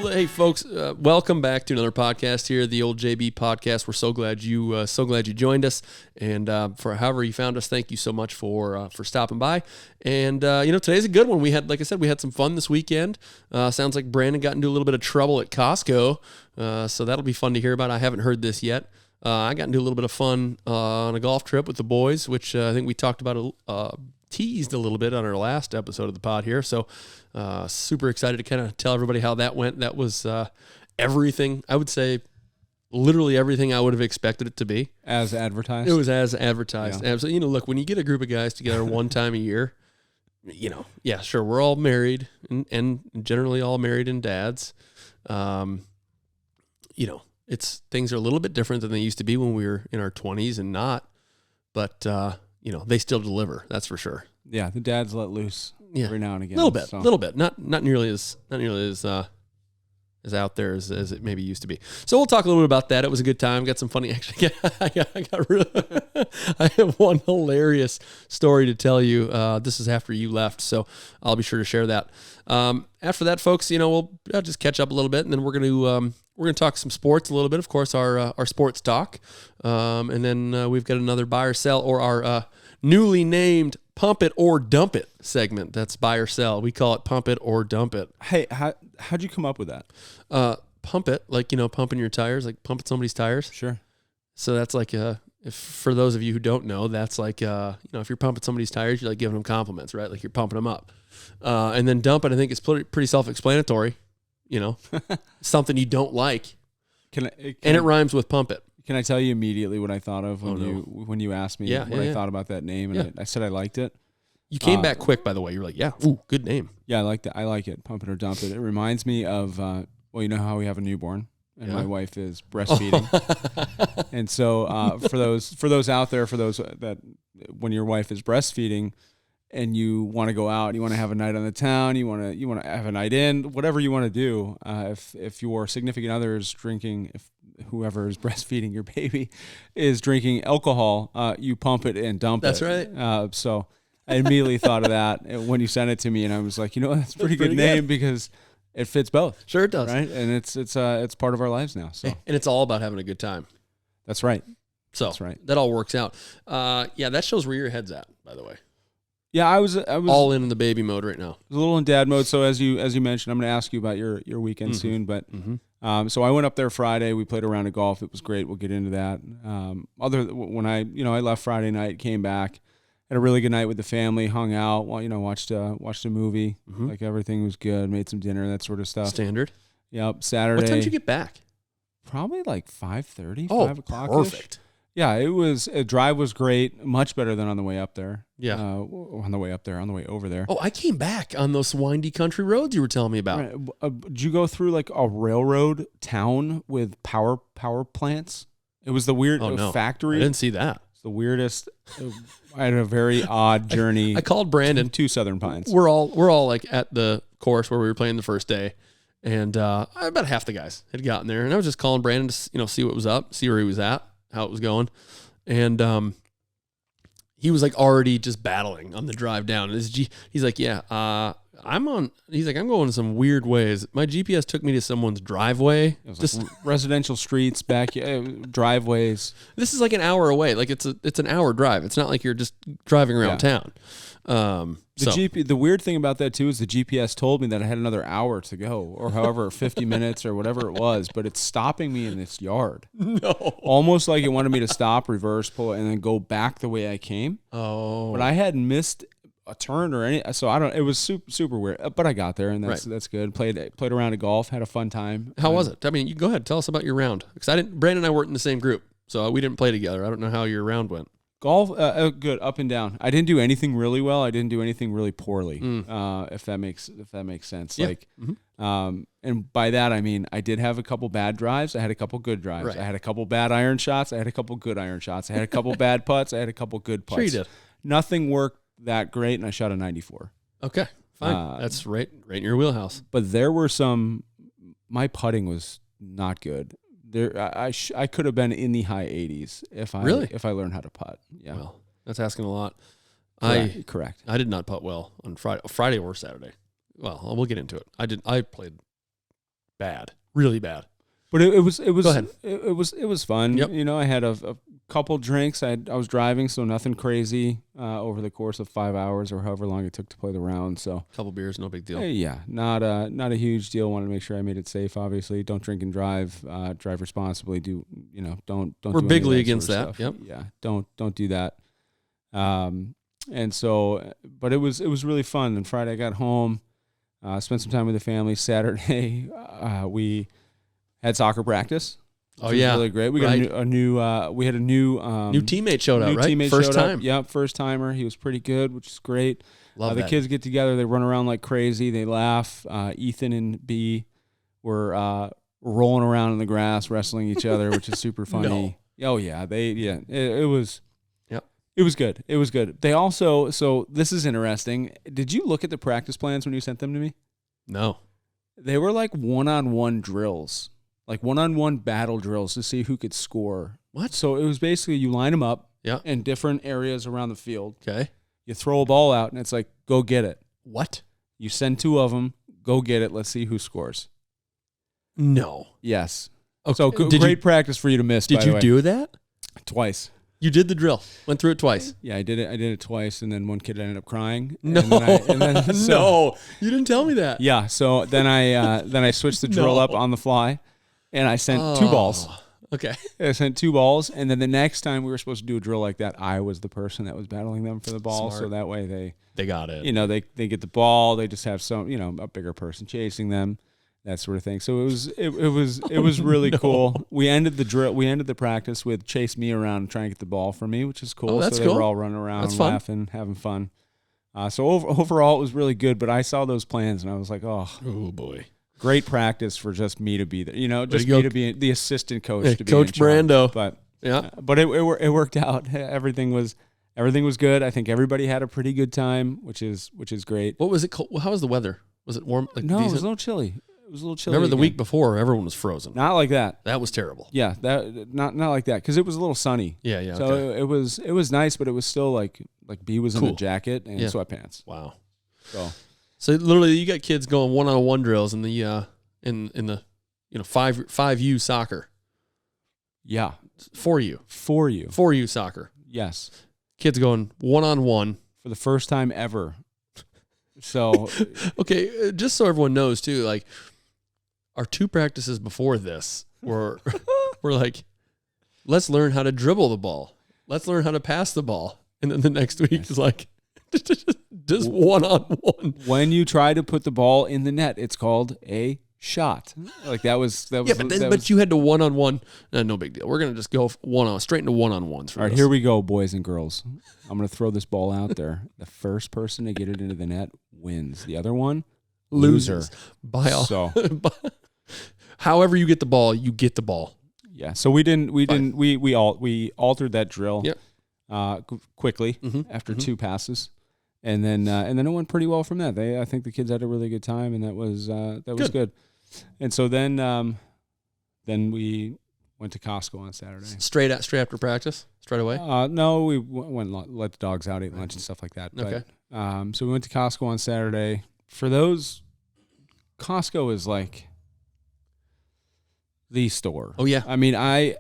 So, hey, folks, welcome back to another podcast here, the Old JB Podcast. We're so glad you joined us, and for however you found us, thank you so much for stopping by. And today's a good one. We had, like I said, we had some fun this weekend. Sounds like Brandon got into a little bit of trouble at Costco, so that'll be fun to hear about. I haven't heard this yet. I got into a little bit of fun on a golf trip with the boys, which I think we talked about teased a little bit on our last episode of the pod here. So super excited to kind of tell everybody how that went. That was everything, I would say, literally everything I would have expected it to be. As advertised? It was as advertised. Yeah. Absolutely. Look, when you get a group of guys together one time a year, yeah, sure, we're all married and generally all married and dads. Things are a little bit different than they used to be when we were in our 20s and not, but they still deliver. That's for sure. Yeah, the dads let loose every now and again. A little bit. Not nearly as out there as it maybe used to be. So we'll talk a little bit about that. It was a good time. Got some funny. Actually, I have one hilarious story to tell you. This is after you left, so I'll be sure to share that. After that, folks, we'll just catch up a little bit, and then we're gonna talk some sports a little bit. Of course, our sports talk, and then we've got another buy or sell, or our newly named Pump It or Dump It segment. That's buy or sell. We call it Pump It or Dump It. Hey, how'd you come up with that? Pump it, like, pumping your tires, like pumping somebody's tires. Sure. So that's like, if for those of you who don't know, that's like, if you're pumping somebody's tires, you're like giving them compliments, right? Like you're pumping them up. And then dump it, I think it's pretty self-explanatory, something you don't like. And it rhymes with pump it. Can I tell you immediately what I thought of when you asked me what I thought about that name? And I said I liked it. You came back quick, by the way. You're like, good name. Yeah, I like that. I like it. Pump it or dump it. It reminds me of, you know how we have a newborn and my wife is breastfeeding. And so for those out there, for those that when your wife is breastfeeding and you want to go out, you want to have a night on the town, you want to have a night in, whatever you want to do. If your significant other is drinking, if whoever is breastfeeding your baby is drinking alcohol, you pump it and dump it. That's right. So I immediately thought of that when you sent it to me, and I was like, that's a pretty good name because it fits both. Sure, it does. Right, and it's part of our lives now. So, and it's all about having a good time. That's right. So that's right. That all works out. That shows where your head's at, by the way. Yeah, I was all in the baby mode right now. I was a little in dad mode. So as you mentioned, I'm going to ask you about your weekend soon. But so I went up there Friday. We played a round of golf. It was great. We'll get into that. When I left Friday night, came back, had a really good night with the family, hung out. Watched a movie. Like everything was good. Made some dinner, that sort of stuff. Standard. Yep. Saturday. What time did you get back? Probably like 5:30, 5 o'clock. Perfect. Yeah, drive was great, much better than on the way up there. Yeah. On the way over there. Oh, I came back on those windy country roads you were telling me about. Right. Did you go through like a railroad town with power plants? It was the weird factory. I didn't see that. It's the weirdest. I had a very odd journey. I called Brandon to Southern Pines. We're all like at the course where we were playing the first day. And about half the guys had gotten there, and I was just calling Brandon to see what was up, see where he was at, how it was going, and he was like already just battling on the drive down. And he's like, I'm going some weird ways. My GPS took me to someone's driveway, just like residential streets, back driveways. This is like an hour away. Like it's an hour drive. It's not like you're just driving around town. The weird thing about that too is the GPS told me that I had another hour to go, or however 50 minutes or whatever it was, but it's stopping me in this yard. No, almost like it wanted me to stop, reverse, pull, and then go back the way I came. Oh, but I hadn't missed a turn or any, so I don't. It was super weird, but I got there, and that's good. Played a round of golf, had a fun time. How was it? I mean, you go ahead, tell us about your round, because Brandon and I weren't in the same group, so we didn't play together. I don't know how your round went. Golf, good, up and down. I didn't do anything really well. I didn't do anything really poorly. If that makes sense. Yeah. Like, and by that I mean I did have a couple bad drives. I had a couple good drives. Right. I had a couple bad iron shots. I had a couple good iron shots. I had a couple bad putts. I had a couple good putts. Sure you did. Nothing worked that great, and I shot a 94. Okay, fine. That's right in your wheelhouse. But there were my putting was not good. I could have been in the high 80s if I learned how to putt. Yeah. Well, that's asking a lot. Correct. I did not putt well on Friday or Saturday. Well, we'll get into it. I played bad, really bad. But it was Go ahead. it was fun. Yep. You know, I had a couple drinks. I was driving, so nothing crazy over the course of 5 hours or however long it took to play the round. So Couple beers, no big deal. yeah, not a huge deal. Wanted to make sure I made it safe. Obviously, don't drink and drive. Drive responsibly. Don't We're do any bigly of that against sort of that. stuff. Yeah, don't do that. And so, but it was really fun. And Friday I got home, spent some time with the family. Saturday we had soccer practice. Oh, which was really great. We got a new we had a new teammate showed up, right? Teammate First showed time. up. Yep, first timer. He was pretty good, which is great. Love the that. kids get together. They run around like crazy. They laugh. Ethan and B were rolling around in the grass, wrestling each other, which is super funny. Oh yeah, it was. Yep. It was good. It was good. They also, so this is interesting. Did you look at the practice plans when you sent them to me? No. They were like one-on-one drills, like one-on-one battle drills to see who could score. What? So it was basically you line them up Yeah. in different areas around the field. Okay. You throw a ball out, and it's like, go get it. What? You send two of them, go get it. Let's see who scores. No. Yes. Okay. So great practice for you to miss. Did you do that? Twice? You did the drill. Went through it twice. Yeah, I did it. I did it twice, and then one kid ended up crying. No. No. You didn't tell me that. Yeah. So then I switched the drill up on the fly, and I sent two balls. Okay. I sent two balls, and then the next time we were supposed to do a drill like that, I was the person that was battling them for the ball. Smart. So that way They got it. they get the ball. They just have some a bigger person chasing them, that sort of thing. So it was really cool. We ended the drill. We ended the practice with chase me around and try and get the ball for me, which is cool. Oh, that's so cool. They were all running around, That's fun. laughing, having fun. So overall, it was really good. But I saw those plans and I was like, oh boy. great practice for just me to be there. Just you me go. to be the assistant coach. To be Coach in charge. Brando. But Yeah. but it worked out. Everything was good. I think everybody had a pretty good time, which is great. What was it called? How was the weather? Was it warm? Like No, it was decent? a little chilly. It was a little chilly. Remember the again. week before, everyone was frozen. Not like that. That was terrible. Yeah, that not like that because it was a little sunny. Yeah, yeah. So Okay. it was nice, but it was still like B was in Cool. a jacket and Yeah. sweatpants. Wow. So literally, you got kids going one-on-one drills in the in the 5U soccer. yeah, For you soccer. yes, Kids going one-on-one. for the first time ever. So Okay, just so everyone knows too, like our two practices before this were like, let's learn how to dribble the ball. Let's learn how to pass the ball. And then the next week is like just one-on-one. when you try to put the ball in the net, it's called a shot. Like that was Yeah, but you had to one-on-one. No big deal. We're gonna just go straight into one-on-ones. All right, here we go, boys and girls. I'm going to throw this ball out there. The first person to get it into the net wins. The other one, loses loser. by all. So However you get the ball, you get the ball. yeah, so we altered that drill. Yep. Quickly after two passes, and then it went pretty well from that. I think the kids had a really good time, and that was good. And so then we went to Costco on Saturday. Straight after practice, straight away. No, we went and let the dogs out, ate lunch and stuff like that. Okay. But, so we went to Costco on Saturday. For those, Costco is like the store. Oh yeah, I mean, I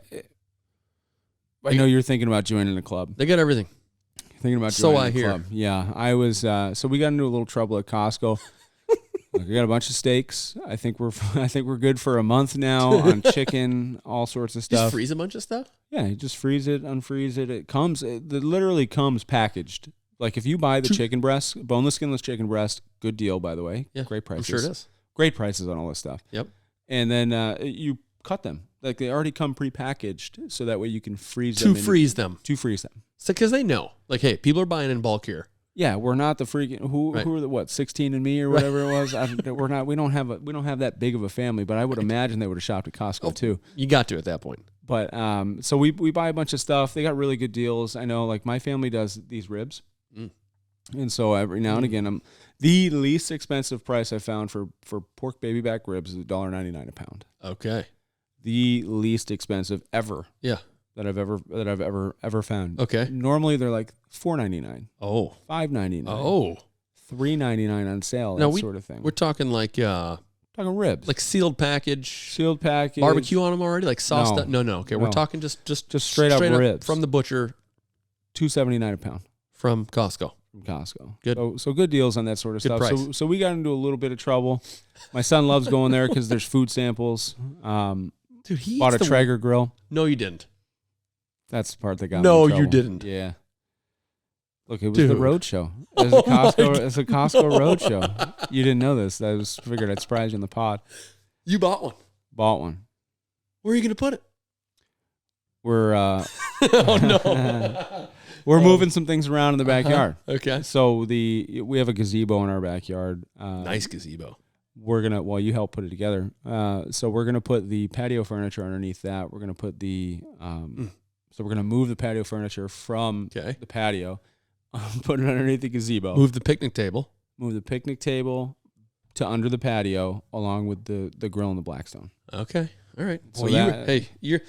know you're thinking about joining a club. they got everything. Thinking about So joining I a hear. club. Yeah, I was. So we got into a little trouble at Costco. We got a bunch of steaks. I think we're good for a month now on chicken, all sorts of Just stuff. freeze a bunch of stuff. Yeah, you just freeze it, unfreeze it. It literally comes packaged. Like if you buy the chicken breast, boneless, skinless chicken breast, good deal by the way. Yeah, great I'm prices. sure it is. Great prices on all this stuff. Yep. And then you cut them. Like they already come prepackaged, so that way you can freeze them. To freeze them. To freeze them. So because they know, like, hey, people are buying in bulk here. Yeah, we're not the freaking who Right. are the 16 and me or whatever it was. We're not. We don't have that big of a family, but I would imagine they would have shopped at Costco too. You got to at that point. But so we buy a bunch of stuff. They got really good deals. I know, like my family does these ribs, and so every now and again, the least expensive price I found for pork baby back ribs is $1.99 a pound. Okay. The least expensive ever. Yeah. That I've ever found. Okay. Normally they're like $4.99, Oh. $5.99, Oh. $3.99 on sale, Now that sort of thing. We're talking like Talking ribs. Like sealed package. Sealed package. Barbecue on them already? Like sauced up? No. Okay, we're talking just straight up ribs. From the butcher. $2.79 a pound. From Costco. Good. So good deals on that sort of good stuff. Price. So we got into a little bit of trouble. My son loves going there because there's food samples. Dude, he bought a Traeger grill. No, you didn't. That's the part that got me in No, trouble. you didn't. Yeah. Look, it was the road show. It's a Costco road show. You didn't know this. I just figured I'd surprise you in the pod. You bought one. Bought one. Where are you going to put it? We're oh no. We're moving some things around in the backyard. Okay. So we have a gazebo in our backyard. Nice gazebo. We're gonna you help put it together. So we're gonna put the patio furniture underneath that. We're gonna put the so we're gonna move the patio furniture from the patio, put it underneath the gazebo. Move the picnic table. Move the picnic table to under the patio, along with the grill and the Blackstone. Okay. All right. So you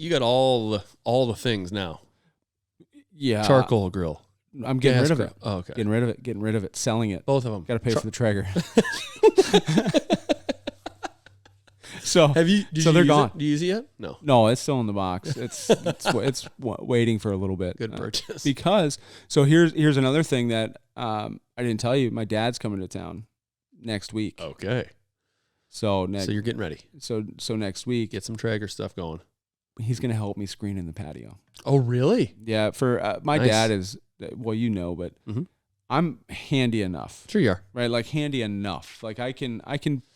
got all the things now. Yeah. Charcoal grill. I'm getting rid of it. Oh, okay. Getting rid of it. Selling it. Both of them. Got to pay for the Traeger. So they're gone. Do you use it yet? No. No, it's still in the box. It's waiting for a little bit. Good purchase. Because here's another thing that I didn't tell you. My dad's coming to town next week. Okay. So you're getting ready. So next week, get some Traeger stuff going. He's going to help me screen in the patio. Oh, really? Yeah. For my dad is but I'm handy enough. Sure you are. Right, like handy enough. Like I can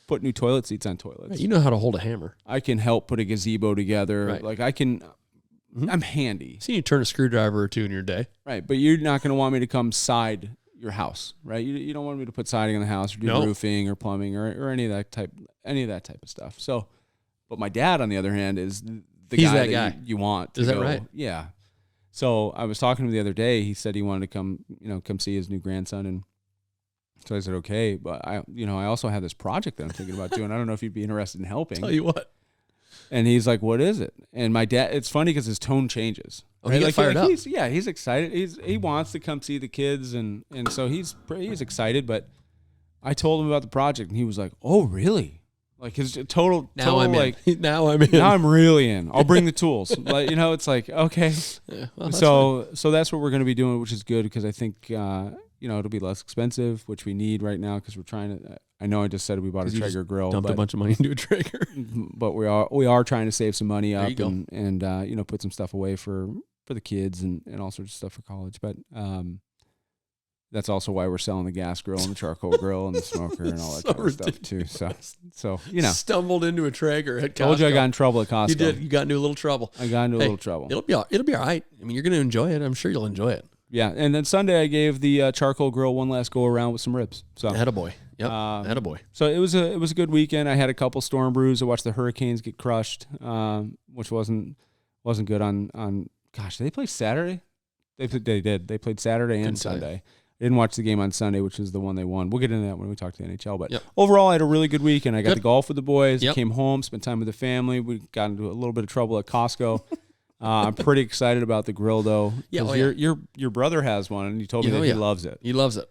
put new toilet seats on toilets. Right, you know how to hold a hammer. I can help put a gazebo together. Right. Like I can. I'm handy. See, you turn a screwdriver or two in your day. Right, but you're not going to want me to come side your house, right? You don't want me to put siding on the house or do roofing or plumbing or any of that type of stuff. So, but my dad, on the other hand, is He's guy that guy. you want. Is that right? Yeah. So I was talking to him the other day. He said he wanted to come see his new grandson, and so I said okay. But I also have this project that I'm thinking about doing. I don't know if you'd be interested in helping. Tell you what. And he's like, "What is it?" And my dad, it's funny because his tone changes. Oh, right? He fired up. He's excited. He wants to come see the kids, and so he's excited. But I told him about the project, and he was like, "Oh, really?" Like his total I'm like in. Now I'm in. Now I'm really in. I'll bring the tools. Like it's like okay. Yeah, well, so that's what we're going to be doing, which is good because I think it'll be less expensive, which we need right now because we're trying to. I know I just said we bought a Traeger grill, dumped a bunch of money into a Traeger, but we are trying to save some money up and put some stuff away for the kids and all sorts of stuff for college. But that's also why we're selling the gas grill and the charcoal grill and the smoker and all that kind of stuff too. So stumbled into a Traeger at Costco. Told you I got in trouble at Costco. You did. You got into a little trouble. I got into a little trouble. It'll be all right. I mean, you're going to enjoy it. I'm sure you'll enjoy it. Yeah, and then Sunday I gave the charcoal grill one last go around with some ribs. So attaboy. Yep, attaboy. So it was a good weekend. I had a couple storm brews. I watched the Hurricanes get crushed, which wasn't good on. Gosh, did they play Saturday? They did. They played Saturday and Sunday. I didn't watch the game on Sunday, which is the one they won. We'll get into that when we talk to the NHL. But overall, I had a really good weekend. I got to golf with the boys. Came home, spent time with the family. We got into a little bit of trouble at Costco. I'm pretty excited about the grill, though. Yeah, your brother has one, and he told me that he loves it. He loves it,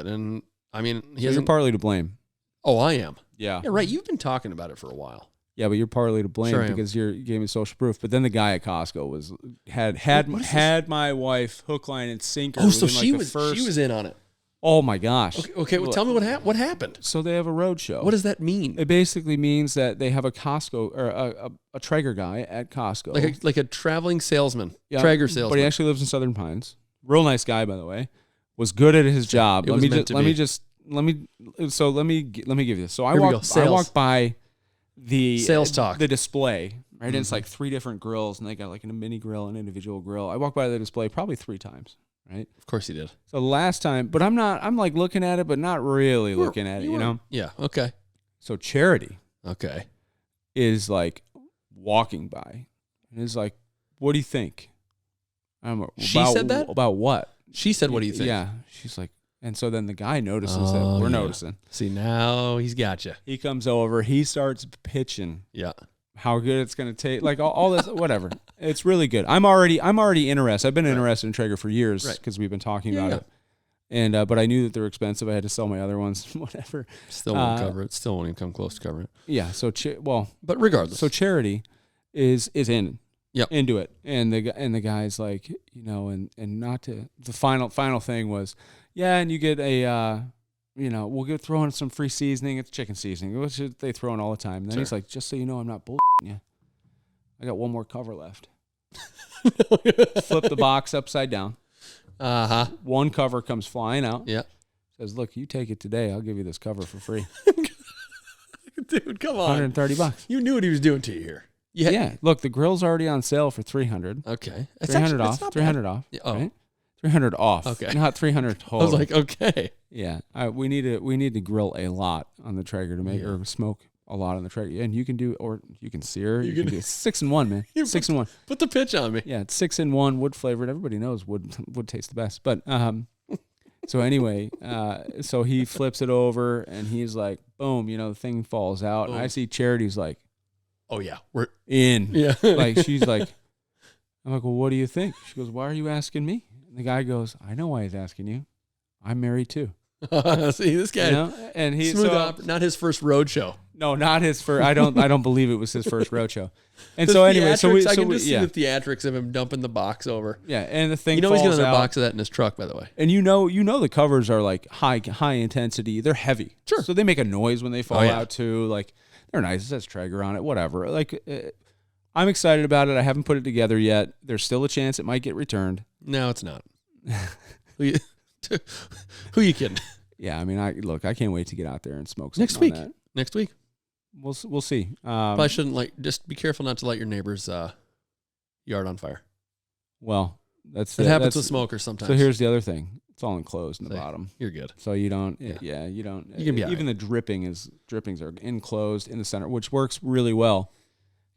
and I mean, you're partly to blame. Oh, I am. Yeah, right. You've been talking about it for a while. Yeah, but you're partly to blame because you gave me social proof. But then the guy at Costco had my wife hook, line, and sinker. Oh, so she was in on it. Oh my gosh. Okay. Well, tell me what happened. So they have a road show. What does that mean? It basically means that they have a Costco or a Traeger guy at Costco, like a traveling salesman, Traeger salesman. But he actually lives in Southern Pines. Real nice guy, by the way. Was good at his job. Let me give you this. So I walk by the sales talk, the display, right? And it's like 3 different grills, and they got like a mini grill, an individual grill. I walked by the display probably 3 times, right? Of course you did. So the last time, but I'm like looking at it, but not really looking at it, you know? Yeah. Okay. So Charity, is like walking by, and is like, "What do you think?" She said that about what? She said, "What do you think?" Yeah, she's like. And so then the guy notices that we're noticing. See, now he's got you. He comes over. He starts pitching. Yeah. How good it's going to taste. Like all this, whatever. It's really good. I'm already interested. I've been interested in Traeger for years because we've been talking about it. And but I knew that they were expensive. I had to sell my other ones, whatever. Still won't cover it. Still won't even come close to covering it. Yeah. So but regardless, so Charity is into it, and the guy's like, and not to the final thing was, yeah, and you get a we'll throw in some free seasoning. It's chicken seasoning, which they throw in all the time. And then he's like, just so you know, I'm not bullshitting you. I got one more cover left. Flip the box upside down. One cover comes flying out. Yeah. Says, look, you take it today. I'll give you this cover for free. Dude, come on. $130. You knew what he was doing to you here. Yeah. Look, the grill's already on sale for $300. Okay. $300 off. $300 off. Yeah, oh. Right? $300 off. Okay. Not $300 total. I was like, okay. Yeah. We need to grill a lot on the Traeger to make or smoke a lot on the Traeger. And you can sear. You can do 6-in-1, man. 6-in-1. Put the pitch on me. Yeah, it's 6-in-1, wood flavored. Everybody knows wood tastes the best. But so anyway, so he flips it over and he's like, boom, the thing falls out. And I see Charity's like, oh yeah, we're in. Yeah. Like she's like, I'm like, well, what do you think? She goes, why are you asking me? And the guy goes, I know why he's asking you. I'm married too. See this guy, and he not his first road show. No, not his first. I don't believe it was his first road show. And so anyway, I can just see the theatrics of him dumping the box over. Yeah, and the thing. He's got another box of that in his truck, by the way. And the covers are like high intensity. They're heavy. Sure. So they make a noise when they fall out too. Like they're nice. It says Traeger on it. Whatever. Like I'm excited about it. I haven't put it together yet. There's still a chance it might get returned. No, it's not. Who you kidding? Yeah, I mean, I can't wait to get out there and smoke next week. Next week, we'll see. Probably shouldn't just be careful not to light your neighbor's yard on fire. Well, it happens with smokers sometimes. So here's the other thing: it's all enclosed in the bottom. You're good. So you don't. Yeah, you don't. You can be even the drippings are enclosed in the center, which works really well.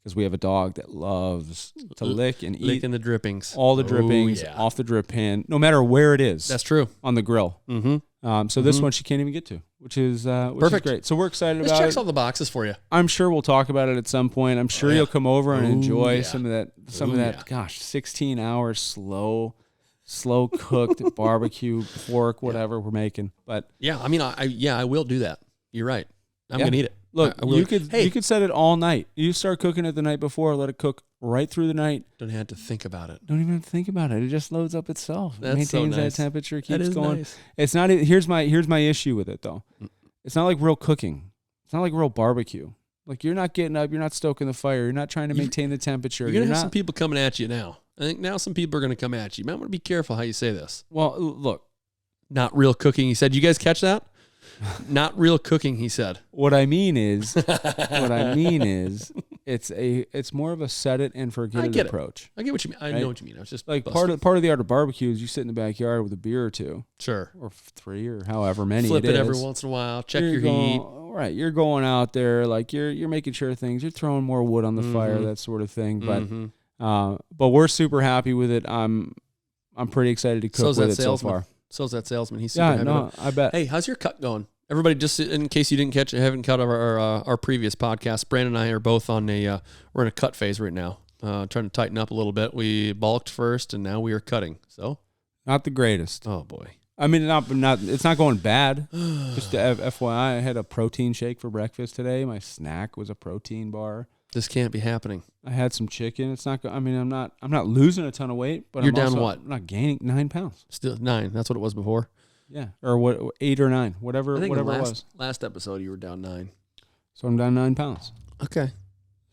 Because we have a dog that loves to lick and eat. Licking the drippings. All the drippings off the drip pan, no matter where it is. That's true. On the grill. Mm-hmm. So this one she can't even get to, which is great. So we're excited about it. This checks all the boxes for you. I'm sure we'll talk about it at some point. I'm sure you'll come over and enjoy some of that. Gosh, 16 hours slow cooked barbecue pork, whatever we're making. But yeah, I mean, I will do that. You're right. I'm gonna eat it. Look, you could set it all night. You start cooking it the night before, let it cook right through the night. Don't have to think about it. Don't even have to think about it. It just loads up itself. That's maintains so nice. that temperature, keeps going. Nice. It's not. Here's my issue with it though. It's not like real cooking. It's not like real barbecue. Like you're not getting up, you're not stoking the fire, you're not trying to maintain the temperature. You're gonna have some people coming at you now. I think now some people are gonna come at you. You might want to be careful how you say this. Well, look, not real cooking. He said. You guys catch that? Not real cooking, he said. What I mean is, it's more of a set it and forget it approach. I get what you mean. I know what you mean. I was just like part of the art of barbecue is you sit in the backyard with a beer or two, sure, or 3 or however many. Flip it every once in a while. Check your heat. Right, you're going out there like you're making sure you're throwing more wood on the fire, that sort of thing. But we're super happy with it. I'm pretty excited to cook with it so far. So's that salesman. He's super happy. I bet. Hey, how's your cut going? Everybody, just in case you haven't cut our previous podcast, Brandon and I are both we're in a cut phase right now, trying to tighten up a little bit. We bulked first, and now we are cutting. So, not the greatest. Oh boy. I mean, it's not going bad. Just to FYI, I had a protein shake for breakfast today. My snack was a protein bar. This can't be happening. I had some chicken. It's not. I mean, I'm not losing a ton of weight, but you're down what? I'm not gaining 9 pounds. Still 9. That's what it was before. Yeah, or what? 8 or 9, whatever. I think whatever it was. Last episode, you were down 9. So I'm down 9 pounds. Okay.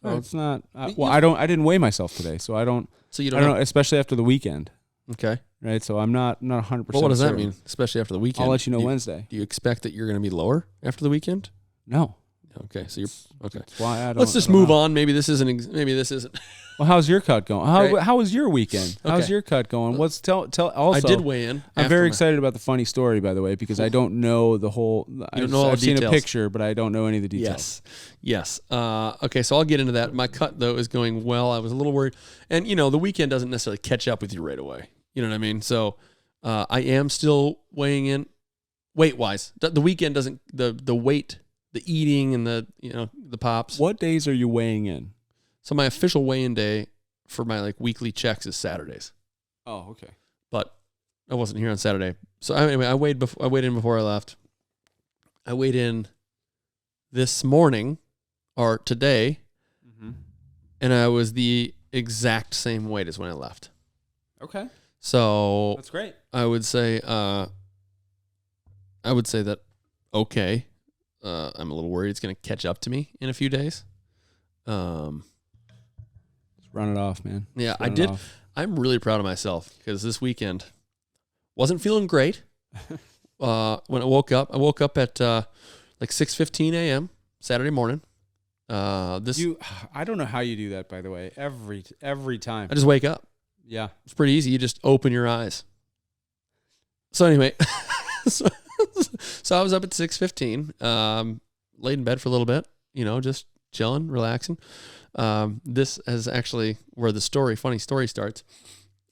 So it's not. I didn't weigh myself today, so I don't. So you don't. I don't know, especially after the weekend. Okay. Right. So I'm not 100%. Well, what does that mean? Especially after the weekend. I'll let you know Wednesday. Do you expect that you're going to be lower after the weekend? No. Okay, so you're okay. That's why I don't. Let's just move on. Maybe this isn't. Well, how's your cut going? How was your weekend? Okay. How's your cut going? Tell also. I did weigh in. I'm very excited about the funny story, by the way, because I don't know the whole. I've seen a picture, but I don't know any of the details. Yes. Okay, so I'll get into that. My cut though is going well. I was a little worried, and the weekend doesn't necessarily catch up with you right away. You know what I mean? So I am still weighing in weight wise. The weekend doesn't the weight. The eating and the pops. What days are you weighing in? So my official weigh-in day for my weekly checks is Saturdays. Oh, okay. But I wasn't here on Saturday. So anyway, I weighed in before I left. I weighed in this morning or today, and I was the exact same weight as when I left. Okay. So that's great. I would say that okay. I'm a little worried it's going to catch up to me in a few days. Just run it off, man. Yeah, I did. I'm really proud of myself because this weekend wasn't feeling great. When I woke up at like 6:15 a.m. Saturday morning. I don't know how you do that, by the way. Every time. I just wake up. Yeah. It's pretty easy. You just open your eyes. So anyway, so I was up at 6:15, laid in bed for a little bit, just chilling, relaxing. This is actually where the funny story starts.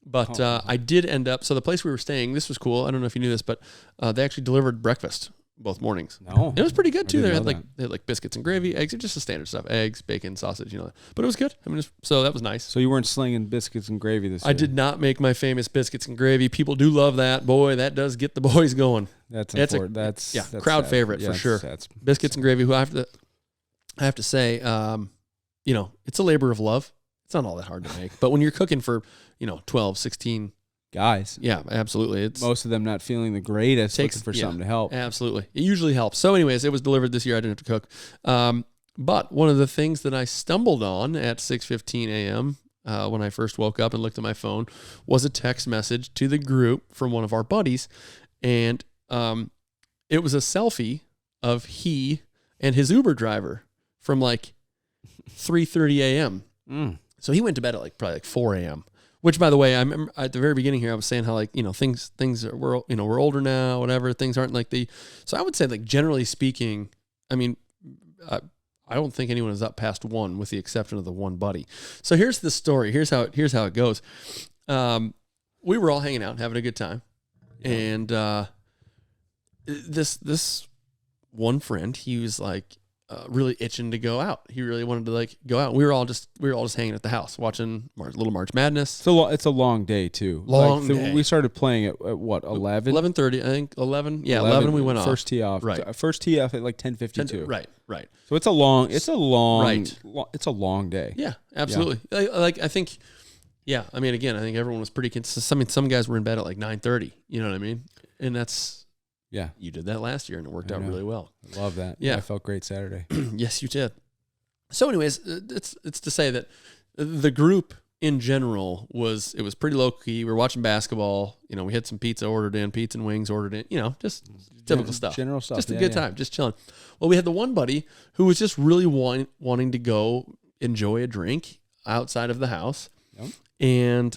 But I did end up, so the place we were staying, this was cool. I don't know if you knew this, but they actually delivered breakfast both mornings. No. It was pretty good too. They had like biscuits and gravy, eggs, just the standard stuff, eggs, bacon, sausage, but it was good. I mean, so that was nice. So you weren't slinging biscuits and gravy this year? I did not make my famous biscuits and gravy. People do love that. Boy, that does get the boys going. That's important. That's crowd favorite for sure. Biscuits and gravy, who I have to say, it's a labor of love. It's not all that hard to make. But when you're cooking for, 12, 16 guys. Yeah, absolutely. It's most of them not feeling the greatest, looking for something to help. Absolutely. It usually helps. So anyways, it was delivered this year. I didn't have to cook. But one of the things that I stumbled on at 6:15 a.m. When I first woke up and looked at my phone was a text message to the group from one of our buddies. And it was a selfie of he and his Uber driver from like 3:30 a.m. So he went to bed at probably 4 a.m. Which, by the way, I remember at the very beginning here, I was saying how we're older now, whatever. Things aren't like so I would say, generally speaking, I mean, I don't think anyone is up past 1 with the exception of the one buddy. So here's the story. Here's how it goes. We were all hanging out, having a good time. And this one friend, he was really itching to go out. He really wanted to go out. We were all just hanging at the house watching little March Madness. So it's a long day too. Day. We started playing at what, 11? 11:30, I think. 11. Yeah, 11 we went off. First tee off. Right. First tee off at 10:52. Right. So it's a long day. Yeah, absolutely. Yeah. I think. Yeah, I mean, again, I think everyone was pretty consistent. I mean, some guys were in bed at 9:30. You know what I mean? And that's. Yeah. You did that last year, and it worked out really well. I love that. Yeah. I felt great Saturday. Yes, you did. So anyways, it's to say that the group in general was pretty low-key. We were watching basketball. We had some pizza and wings ordered in. Just typical stuff. General stuff. Just a good time, just chilling. Well, we had the one buddy who was just really wanting to go enjoy a drink outside of the house. Yep. And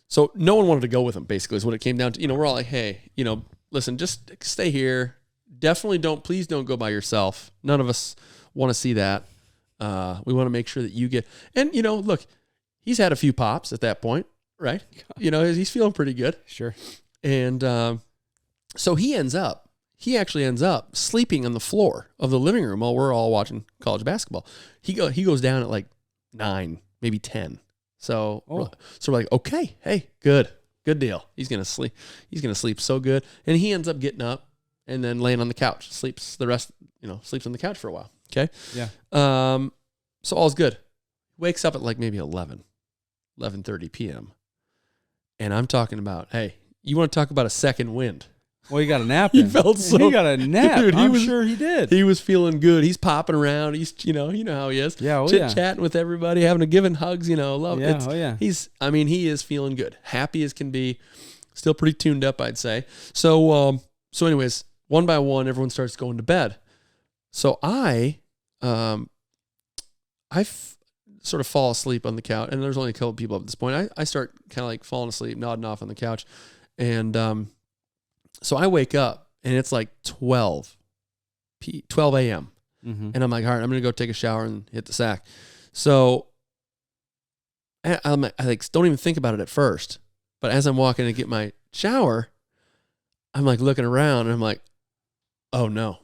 so no one wanted to go with him, basically, is what it came down to. We're all like, hey, listen, just stay here. Definitely please don't go by yourself. None of us want to see that. We want to make sure that you get, and look, he's had a few pops at that point, right? He's feeling pretty good. Sure. And so he actually ends up sleeping on the floor of the living room while we're all watching college basketball. He goes down at 9, maybe 10. So we're like, okay, hey, good deal. He's gonna sleep. He's gonna sleep so good, and he ends up getting up and then laying on the couch. Sleeps the rest. Sleeps on the couch for a while. Okay. Yeah. So all's good. Wakes up at maybe 11:30 p.m. And I'm talking about, hey, you want to talk about a second wind? Well, he got a nap. He in. felt so. He got a nap. Dude, I'm sure he did. He was feeling good. He's popping around. He's, you know how he is. Yeah, Chit-chatting with everybody, giving hugs. Love. Yeah, he is feeling good, happy as can be. Still pretty tuned up, I'd say. So, anyways, one by one, everyone starts going to bed. So I sort of fall asleep on the couch, and there's only a couple people up at this point. I start kind of falling asleep, nodding off on the couch, and so I wake up, and it's 12 a.m. Mm-hmm. And I'm like, all right, I'm going to go take a shower and hit the sack. So I don't even think about it at first. But as I'm walking to get my shower, I'm looking around, and I'm like, oh no.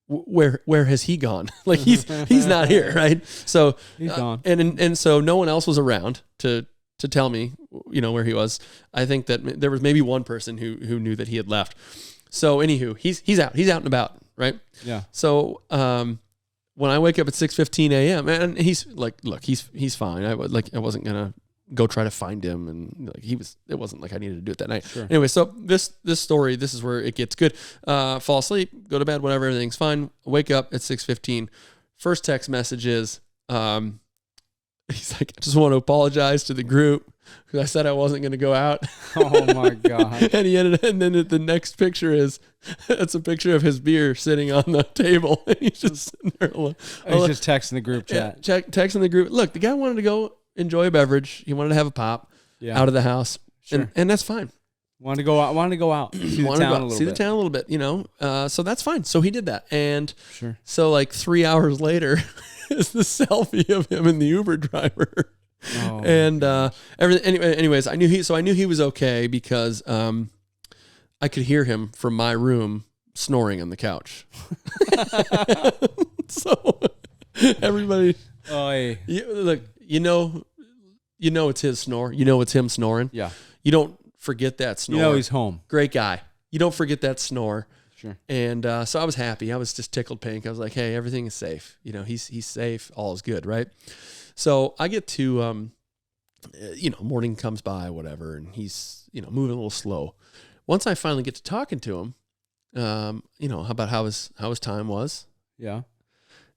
Where has he gone? He's not here, right? So he's gone. And so no one else was around to to tell me, where he was. I think that there was maybe one person who knew that he had left. So anywho, he's out and about, right? Yeah. So when I wake up at 6:15 a.m. and he's like, look, he's fine. I wasn't gonna go try to find him, and it wasn't like I needed to do it that night. Sure. Anyway, so this story, this is where it gets good. Fall asleep, go to bed, whatever, everything's fine. Wake up at 6:15. First text message is, he's like, I just want to apologize to the group because I said I wasn't going to go out. Oh my God. and then the next picture it's a picture of his beer sitting on the table. And he's just sitting there alone. He's just texting the group chat. Texting the group. Look, the guy wanted to go enjoy a beverage. He wanted to have a pop out of the house. Sure. And that's fine. Wanted to go out. See the town a little bit. So that's fine. So he did that. And sure. So like 3 hours later is the selfie of him and the Uber driver. Oh, and everything. Anyways, I knew he was okay because I could hear him from my room snoring on the couch. So everybody, look, it's his snore. It's him snoring. Yeah. You don't forget that snore. He's home. Great guy. You don't forget that snore. Sure. And so I was happy. I was just tickled pink. I was like, hey, everything is safe. He's safe. All is good, right? So I get to, morning comes by, whatever, and he's, moving a little slow. Once I finally get to talking to him, about how his time was. Yeah.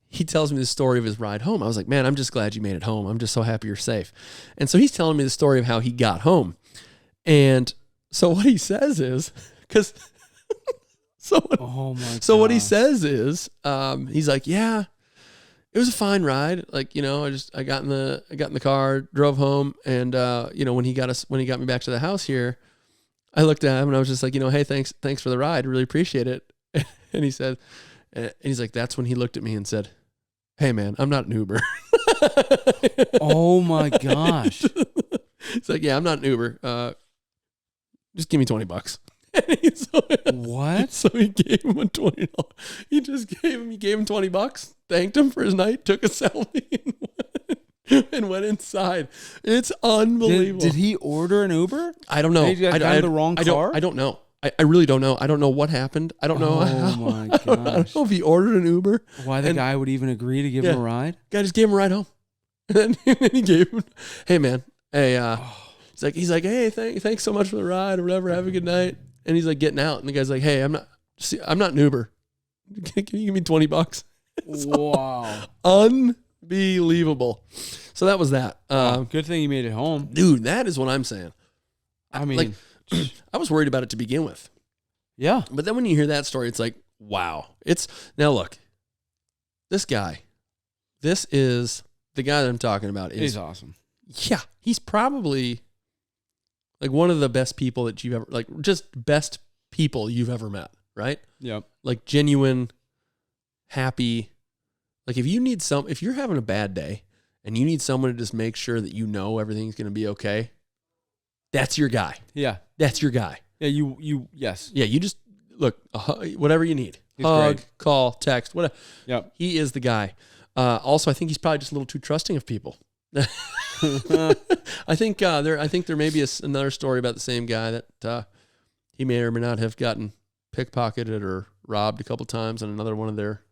He tells me the story of his ride home. I was like, man, I'm just glad you made it home. I'm just so happy you're safe. And so he's telling me the story of how he got home. And so what he says is, what he says is, he's like, yeah, it was a fine ride. Like, I got in the car, drove home. And, when he got me back to the house here, I looked at him and I was just like, hey, thanks for the ride. Really appreciate it. And he said, and he's like, that's when he looked at me and said, hey man, I'm not an Uber. Oh my gosh. It's like, yeah, I'm not an Uber. Just give me $20. What? So he gave him a $20. He gave him $20, thanked him for his night, took a selfie and went inside. It's unbelievable. Did he order an Uber? I don't know. Did he have the wrong car? I don't know. I really don't know. I don't know what happened. I don't know. Oh my gosh. I don't know if he ordered an Uber. Why the guy would even agree to give him a ride? Guy just gave him a ride home. And then he gave him, hey man, hey, he's like, hey, thanks so much for the ride or whatever. Have a good night. And he's like getting out, and the guy's like, hey, I'm not an Uber. Can you give me $20? Wow. Unbelievable. So that was that. Good thing you made it home. Dude, that is what I'm saying. I mean, I was worried about it to begin with. Yeah. But then when you hear that story, it's like, wow. Now look, this is the guy that I'm talking about. He's awesome. Yeah. He's probably like one of the best people that you've ever, like just best people you've ever met, right? Yep. Like genuine, happy. Like if you're having a bad day and you need someone to just make sure that everything's going to be okay, that's your guy. Yeah. That's your guy. Yeah, yes. Yeah, you just, look, whatever you need. He's hug, great. call, text, whatever. Yep. He is the guy. Also, I think he's probably just a little too trusting of people. I think there may be another story about the same guy that he may or may not have gotten pickpocketed or robbed a couple times on another one of their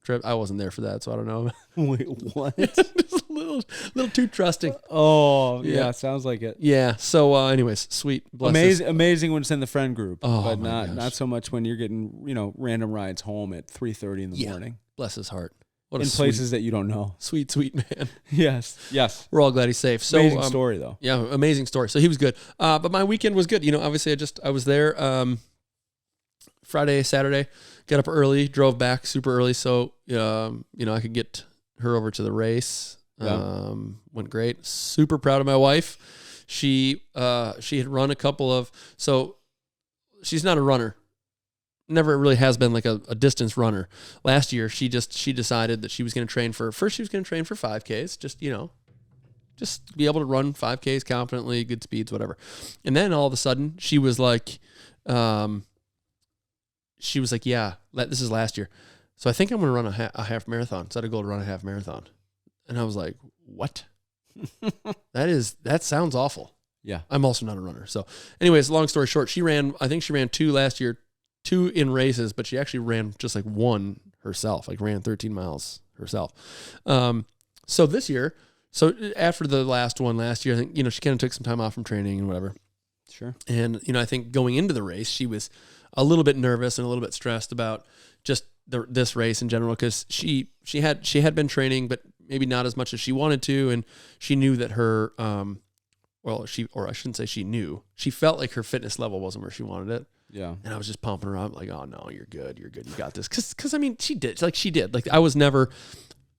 trips. I wasn't there for that, so I don't know. Wait, what? Just a little too trusting. Oh, yeah, sounds like it. Yeah. So, anyways, sweet. Amazing when it's in the friend group, but not so much when you're getting random rides home at 3:30 in the morning. Bless his heart. In places that you don't know. Sweet man. Yes. We're all glad he's safe. So, amazing story, though. Yeah, amazing story. So he was good. But my weekend was good. Obviously I was there Friday, Saturday, got up early, drove back super early. So, I could get her over to the race. Yeah. Went great. Super proud of my wife. She had run a couple of, so she's not a runner. Never really has been like a distance runner. Last year, she decided that she was going to train for 5Ks, just be able to run 5Ks confidently, good speeds, whatever. And then all of a sudden she was like, yeah, this is last year. So I think I'm going to run a half marathon. So I had to go to run a half marathon. And I was like, what? That sounds awful. Yeah. I'm also not a runner. So anyways, long story short, I think she ran 2 last year, 2 in races, but she actually ran just like 1 herself, like ran 13 miles herself. So this year, after the last one last year, I think, she kind of took some time off from training and whatever. Sure. And, I think going into the race, she was a little bit nervous and a little bit stressed about just this race in general, because she had been training, but maybe not as much as she wanted to. And she knew that her, I shouldn't say she knew, she felt like her fitness level wasn't where she wanted it. Yeah. And I was just pumping her up like, oh no, you're good. You got this. Cause I mean, she did, like I was never,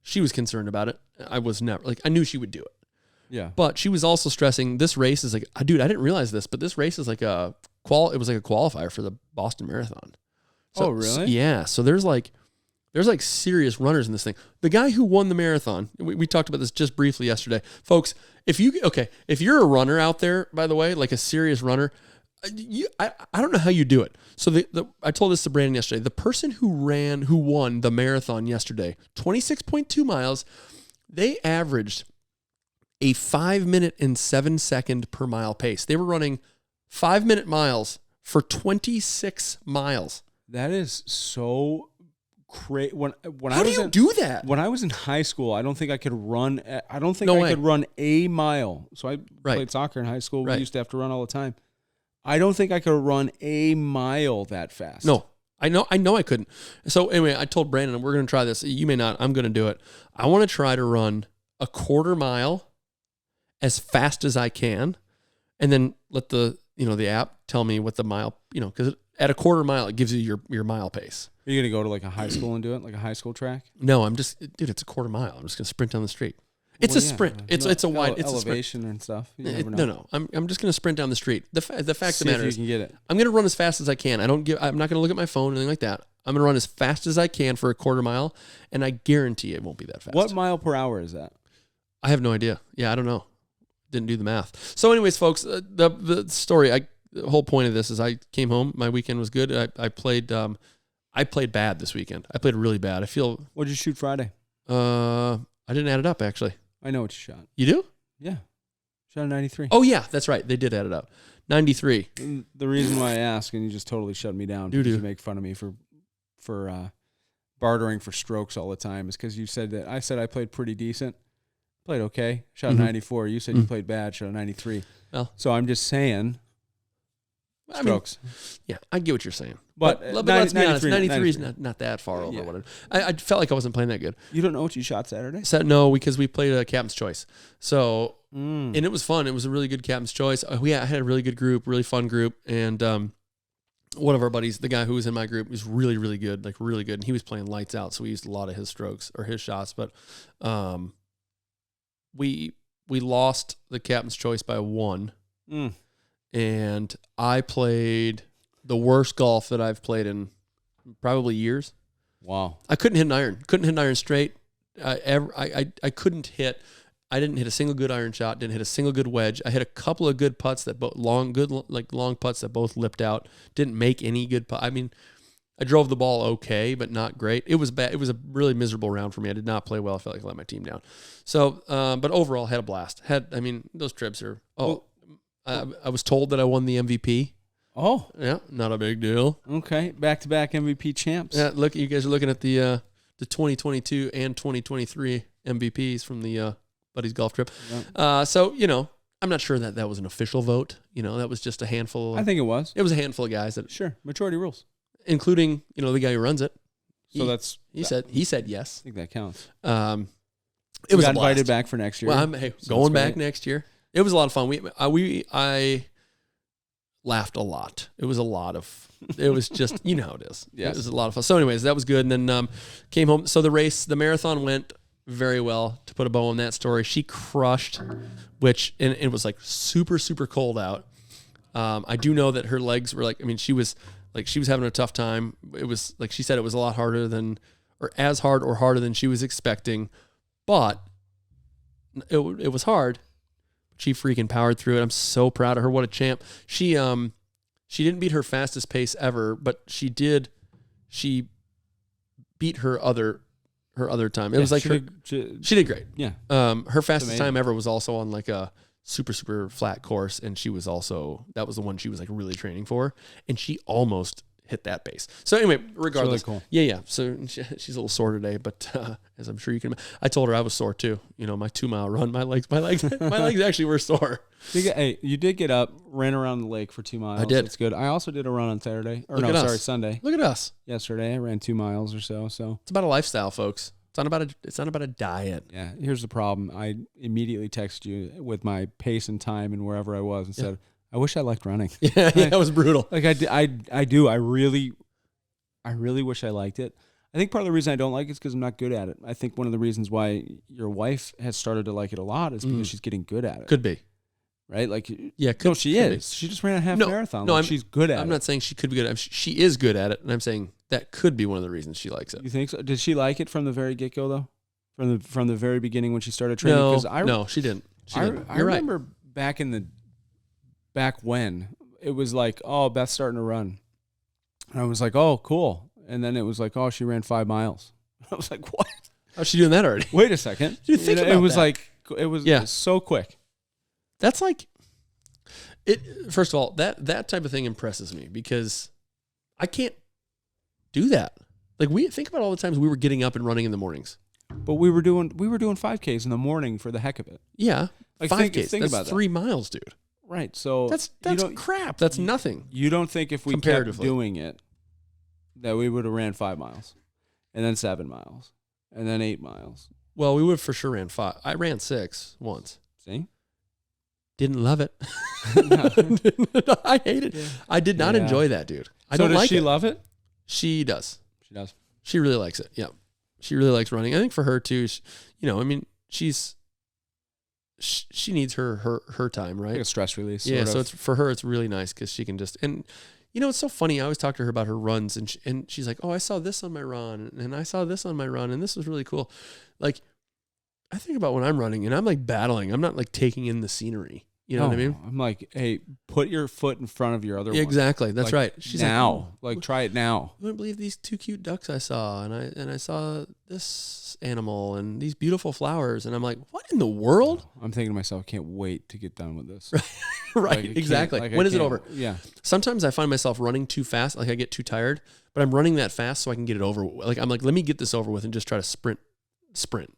she was concerned about it. I was never, like, I knew she would do it. Yeah. But she was also stressing, this race is like, dude, I didn't realize this, but this race is like it was like a qualifier for the Boston Marathon. So, oh, really? Yeah. So there's like serious runners in this thing. The guy who won the marathon, we talked about this just briefly yesterday. Folks, if you're a runner out there, by the way, like a serious runner, I don't know how you do it. So I told this to Brandon yesterday. The person who won the marathon yesterday, 26.2 miles, they averaged a 5 minute and 7 second per mile pace. They were running 5 minute miles for 26 miles. That is so crazy. How do you do that? When I was in high school, I don't think I could run. I don't think I could run a mile. So I played soccer in high school. We used to have to run all the time. I don't think I could run a mile that fast. No, I know I couldn't. So anyway, I told Brandon, we're going to try this. You may not. I'm going to do it. I want to try to run a quarter mile as fast as I can, and then let the app tell me what the mile, because at a quarter mile, it gives you your mile pace. Are you going to go to like a high school and do it, like a high school track? No, dude, it's a quarter mile. I'm just going to sprint down the street. It's a sprint. It's a wide elevation and stuff. No. I'm just going to sprint down the street. The fact of the matter is, you can get it. I'm going to run as fast as I can. I'm not going to look at my phone or anything like that. I'm going to run as fast as I can for a quarter mile, and I guarantee it won't be that fast. What mile per hour is that? I have no idea. Yeah, I don't know. Didn't do the math. So anyways, folks, the story, the whole point of this is I came home. My weekend was good. I played bad this weekend. I played really bad. What'd you shoot Friday? I didn't add it up, actually. I know what you shot. You do? Yeah. Shot a 93. Oh, yeah, that's right. They did add it up. 93. And the reason why I ask, and you just totally shut me down because you make fun of me for bartering for strokes all the time, is because you said that I said I played pretty decent. Played okay. Shot a 94. You said you played bad. Shot a 93. Well, so I'm just saying strokes. Yeah, I get what you're saying. But let's be honest, 93 is not that far over. Yeah. I felt like I wasn't playing that good. You don't know what you shot Saturday? No, because we played a captain's choice. So, and it was fun. It was a really good captain's choice. I had a really good group, really fun group. And one of our buddies, the guy who was in my group, was really, really good, like really good. And he was playing lights out, so we used a lot of his strokes or his shots. But we lost the captain's choice by 1. And I played the worst golf that I've played in probably years. Wow. I couldn't hit an iron. Couldn't hit an iron straight. I couldn't hit. I didn't hit a single good iron shot. Didn't hit a single good wedge. I hit a couple of good putts that long putts that both lipped out. Didn't make any good putt. I mean, I drove the ball okay, but not great. It was bad. It was a really miserable round for me. I did not play well. I felt like I let my team down. So, but overall, had a blast. Those trips are. I was told that I won the MVP. Oh. Yeah, not a big deal. Okay, back-to-back MVP champs. Yeah, look, you guys are looking at the 2022 and 2023 MVPs from the Buddies Golf Trip. Yep. So, I'm not sure that was an official vote. That was just a handful. I think it was. It was a handful of guys that. Sure, majority rules. Including, the guy who runs it. He said yes. I think that counts. It was got invited back for next year. Well, I'm going back next year. It was a lot of fun. I laughed a lot. It was just, how it is. Yes. It was a lot of fun. So anyways, that was good. And then came home. So the marathon went very well, to put a bow on that story. She crushed, and it was like super, super cold out. I do know that her legs were she was having a tough time. It was like, she said it was a lot harder as hard or harder than she was expecting, but it was hard. She freaking powered through it. I'm so proud of her. What a champ. She didn't beat her fastest pace ever, but she beat her her other time. It was like she did great. Yeah. Her fastest time ever was also on like a super flat course, and she was also, that was the one she was like really training for, and she almost hit that base. So anyway, regardless, really cool. Yeah. So she's a little sore today, but as I'm sure you can, I told her I was sore too. You know, my 2 mile run, my legs actually were sore. Hey, you did get up, ran around the lake for 2 miles. I did. That's good. I also did a run on Saturday. Sunday. Look at us. Yesterday, I ran 2 miles or so. So it's about a lifestyle, folks. It's not about a diet. Yeah. Here's the problem. I immediately texted you with my pace and time and wherever I was and said, I wish I liked running. Yeah, it was brutal. Like I do. I really wish I liked it. I think part of the reason I don't like it is because I'm not good at it. I think one of the reasons why your wife has started to like it a lot is because she's getting good at it. Could be. Right? Like, yeah, she is. She just ran a half marathon. No, she's good at it. I'm not saying she could be good. She is good at it, and I'm saying that could be one of the reasons she likes it. You think so? Did she like it from the very get-go, though? From the very beginning when she started training? No, she didn't. I remember back when it was like, oh, Beth's starting to run. And I was like, oh, cool. And then it was like, oh, she ran 5 miles. I was like, what? How's she doing that already? Wait a second. You think about it was that. like, it was so quick. That's like, first of all, that type of thing impresses me because I can't do that. Like, we think about all the times we were getting up and running in the mornings. But we were doing 5Ks in the morning for the heck of it. Yeah. Like 5Ks. Think that's about 3 miles, dude. Right. So that's crap. That's nothing. You don't think if we kept doing it that we would have ran 5 miles and then 7 miles and then 8 miles? Well, we would have for sure ran 5. I ran 6 once. See? Didn't love it. I hate it. Yeah. I did not enjoy that, dude. I don't like it. Does she love it? She does. She does. She really likes it. Yeah. She really likes running. I think for her too, she needs her time, right? Like a stress release. Yeah. So for her, it's really nice because she can just, and it's so funny. I always talk to her about her runs and she's like, oh, I saw this on my run and I saw this on my run and this was really cool. Like, I think about when I'm running and I'm like battling. I'm not like taking in the scenery. You know what I mean? I'm like, hey, put your foot in front of your other one. Exactly. That's right. She's now. Like, try it now. You wouldn't believe these 2 cute ducks I saw, and I saw this animal and these beautiful flowers, and I'm like, what in the world? I'm thinking to myself, I can't wait to get done with this. Right. Like, exactly. When is it over? Yeah. Sometimes I find myself running too fast, like I get too tired, but I'm running that fast so I can get it over. Like I'm like, let me get this over with and just try to sprint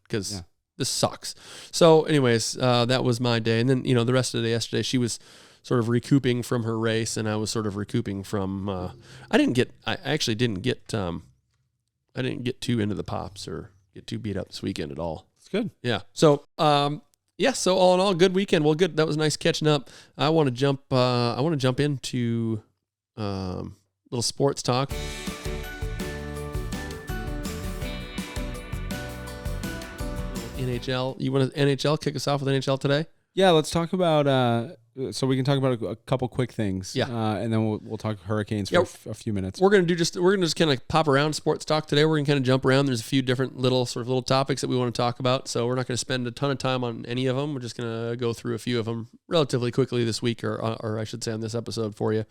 because. Yeah. This sucks. So anyways, that was my day. And then, the rest of the day yesterday, she was sort of recouping from her race and I was sort of recouping from, I actually didn't get too into the pops or get too beat up this weekend at all. It's good. Yeah. So, so all in all, good weekend. Well, good. That was nice catching up. I want to jump into, little sports talk. NHL. You want to NHL? Kick us off with NHL today? Yeah, let's talk about. So we can talk about a couple quick things. Yeah, and then we'll talk Hurricanes for a few minutes. We're gonna just kind of pop around sports talk today. We're gonna kind of jump around. There's a few different little topics that we want to talk about. So we're not gonna spend a ton of time on any of them. We're just gonna go through a few of them relatively quickly this week, or I should say on this episode for you.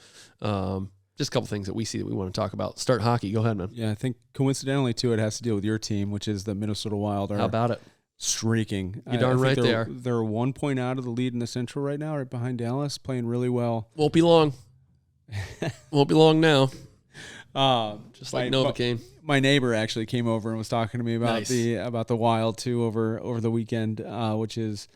Just a couple things that we see that we want to talk about. Start hockey. Go ahead, man. Yeah, I think coincidentally too, it has to deal with your team, which is the Minnesota Wild. How about it? Streaking. You're darn right they are. They're 1 point out of the lead in the Central right now, right behind Dallas, playing really well. Won't be long. Won't be long now. Just like Novocaine. My neighbor actually came over and was talking to me about the Wild too over the weekend, which is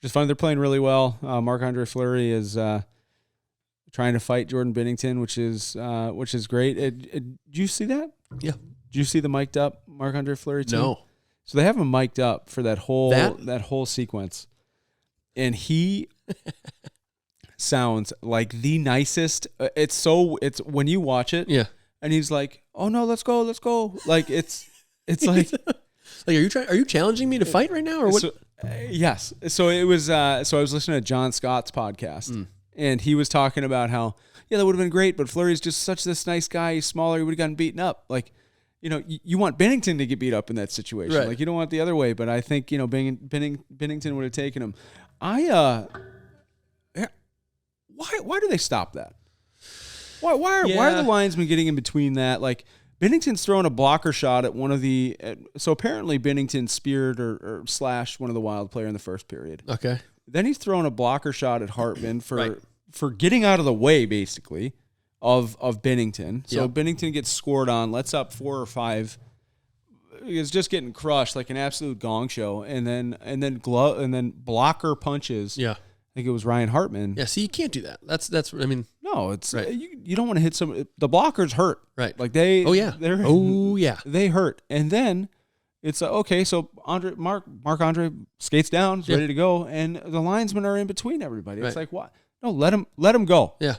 fun. They're playing really well. Marc-Andre Fleury is trying to fight Jordan Binnington, which is great. Did you see that? Yeah. Did you see the mic'd up Marc-Andre Fleury too? No. So they have him mic'd up for that whole sequence, and he sounds like the nicest. It's when you watch it, yeah. And he's like, "Oh no, let's go." Like it's like, are you challenging me to fight right now or what? So, yes. So it was. So I was listening to John Scott's podcast, and he was talking about how that would have been great, but Fleury's just such this nice guy. He's smaller. He would have gotten beaten up. Like. You want Binnington to get beat up in that situation. Right. Like, you don't want the other way, but I think, Binnington would have taken him. Why do they stop that? Why are the linesmen getting in between that? Like, Bennington's throwing a blocker shot at one of the. So apparently Bennington speared or slashed one of the Wild player in the first period. Okay. Then he's throwing a blocker shot at Hartman Right. for getting out of the way, basically, of Bennington. So Yep. Bennington gets scored on, lets up 4 or 5. Is just getting crushed like an absolute gong show, and then blocker punches. Yeah. I think it was Ryan Hartman. Yeah. See, you can't do that. That's. I mean. No, it's Right. you don't want to hit some. The blockers hurt. Right. Like they. Oh yeah. They hurt, and then it's okay. So Marc-Andre skates down, is ready to go, and the linesmen are in between everybody. It's like what? No, let him go. Yeah.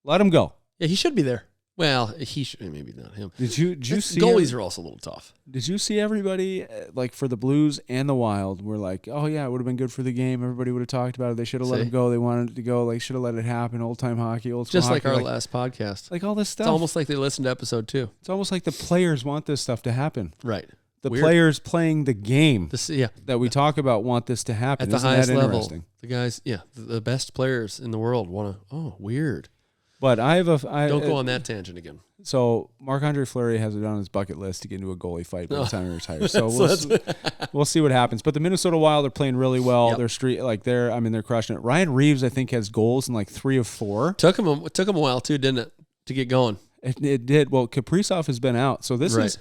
Let him go. Yeah, he should be there. Well, he should, maybe not him. Did you see goalies are also a little tough? Did you see everybody like for the Blues and the Wild were like, oh yeah, it would have been good for the game. Everybody would have talked about it. They should have let him go. They wanted it to go. Like should have let it happen. Old time hockey, old school Just like hockey, our last podcast. like all this stuff. It's almost like they listened to episode 2. It's almost like the players want this stuff to happen. Right. The Weird. players playing the game Yeah. that we talk about want this to happen. At the Isn't highest that level, interesting? the guys, the best players in the world want to. Oh, weird. But I Don't go on that tangent again. So Marc-Andre Fleury has it on his bucket list to get into a goalie fight by the time he retires. So we'll see what happens. But the Minnesota Wild are playing really well. Yep. They're crushing it. Ryan Reeves, I think, has goals in like 3 of 4. Took him a while too, didn't it, to get going? It did. Well, Kaprizov has been out, so this Right. is,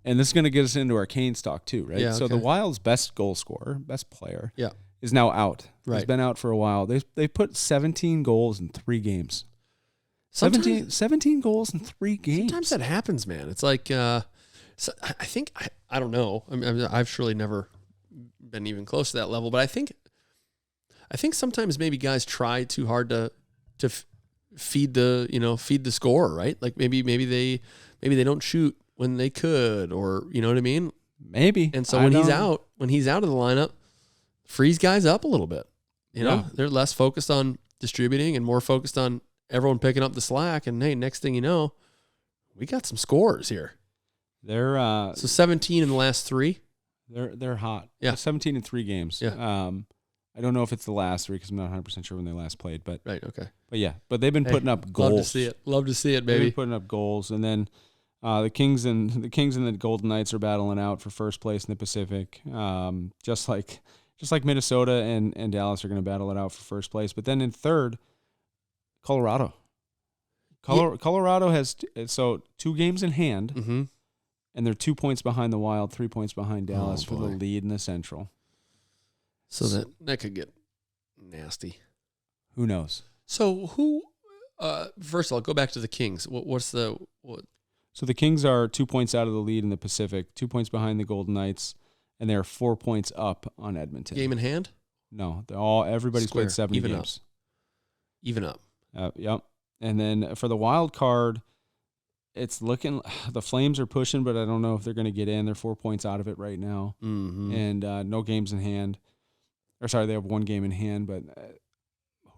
and this is going to get us into our Kane stock too, right? Yeah, So okay. the Wild's best goal scorer, best player, Yeah. is now out. He's Right. been out for a while. They put 17 goals in 3 games. Sometimes 17 goals in 3 games. Sometimes that happens, man. It's like so I think I don't know. I mean, I've surely never been even close to that level, but I think sometimes maybe guys try too hard to feed the score, right? Like maybe they don't shoot when they could, or you know what I mean? Maybe. And so when he's out of the lineup, frees guys up a little bit. You know, they're less focused on distributing and more focused on everyone picking up the slack. And hey, next thing you know, we got some scores here. They're So 17 in the last 3. They're hot. Yeah. 17 in 3 games. Yeah. I don't know if it's the last 3 because I'm not 100% sure when they last played, but Right. Okay. but they've been putting up goals. Love to see it, They've baby. been putting up goals, and then the Kings and the Golden Knights are battling out for first place in the Pacific. Just like Minnesota and Dallas are going to battle it out for first place, but then in third, Colorado. Colorado has 2 games in hand. Mm-hmm. And they're 2 points behind the Wild, 3 points behind Dallas for the boy. lead in the Central. So that could get nasty. Who knows? So who? First of all, go back to the Kings. What's the? So the Kings are 2 points out of the lead in the Pacific, 2 points behind the Golden Knights, and they're 4 points up on Edmonton. Game in hand? No, everybody's Square. played 7 Even games. Even up. Yep. And then for the wild card, it's looking, the Flames are pushing, but I don't know if they're going to get in. They're 4 points out of it right now, and no games in hand. Or sorry, they have 1 game in hand, but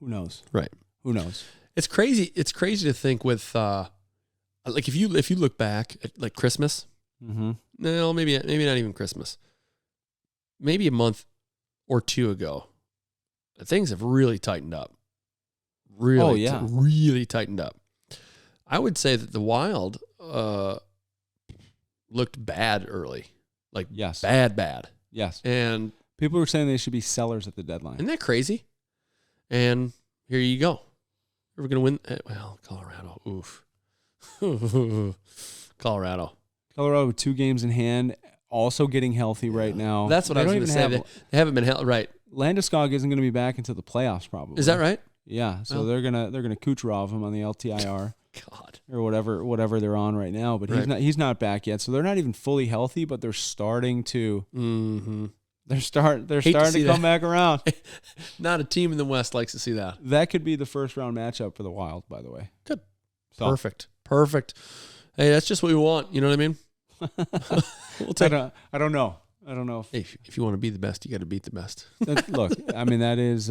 who knows? Right. Who knows? It's crazy. It's crazy to think with like if you look back at like Christmas. Mm-hmm. No, maybe not even Christmas. Maybe a month or 2 ago, things have really tightened up. Really tightened up. I would say that the Wild looked bad early, like Yes. bad. Yes. And People were saying they should be sellers at the deadline. isn't that crazy? And here you go. We're going to win. Well, Colorado. Oof. Colorado. Colorado with 2 games in hand, also getting healthy right now. That's what I was going to say. They haven't been held right. Landeskog isn't going to be back until the playoffs, probably. Is that right? Yeah. So Well. they're gonna Kucherov him on the LTIR God. or whatever they're on right now. But Right. he's not back yet. So they're not even fully healthy, but they're starting to Mm-hmm. they're starting see to come back around. Not a team in the West likes to see that. That could be the first round matchup for the Wild, by the way. Good. So, Perfect. Hey, that's just what we want. You know what I mean? We'll take. I don't know. I don't know. Hey, if you want to be the best, you got to beat the best. Look, I mean that is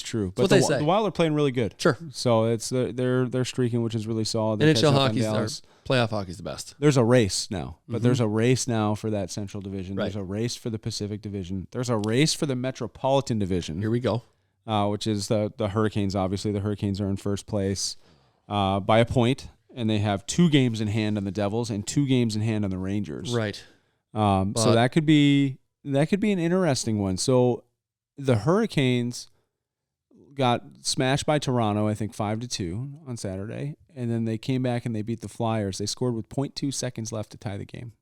true. But what they say. The Wild are playing really good. Sure. So it's they're streaking, which is really solid. They're NHL catching up on hockey's Dallas. playoff hockey's the best. There's a race now, but Mhm. there's a race now for that Central Division. Right. There's a race for the Pacific Division. There's a race for the Metropolitan Division, Here we go. which is the Hurricanes. Obviously, the Hurricanes are in first place by a point. and they have 2 games in hand on the Devils and 2 games in hand on the Rangers. Right. So that could be an interesting one. So the Hurricanes got smashed by Toronto, I think 5-2 on Saturday, and then they came back and they beat the Flyers. They scored with 0.2 seconds left to tie the game.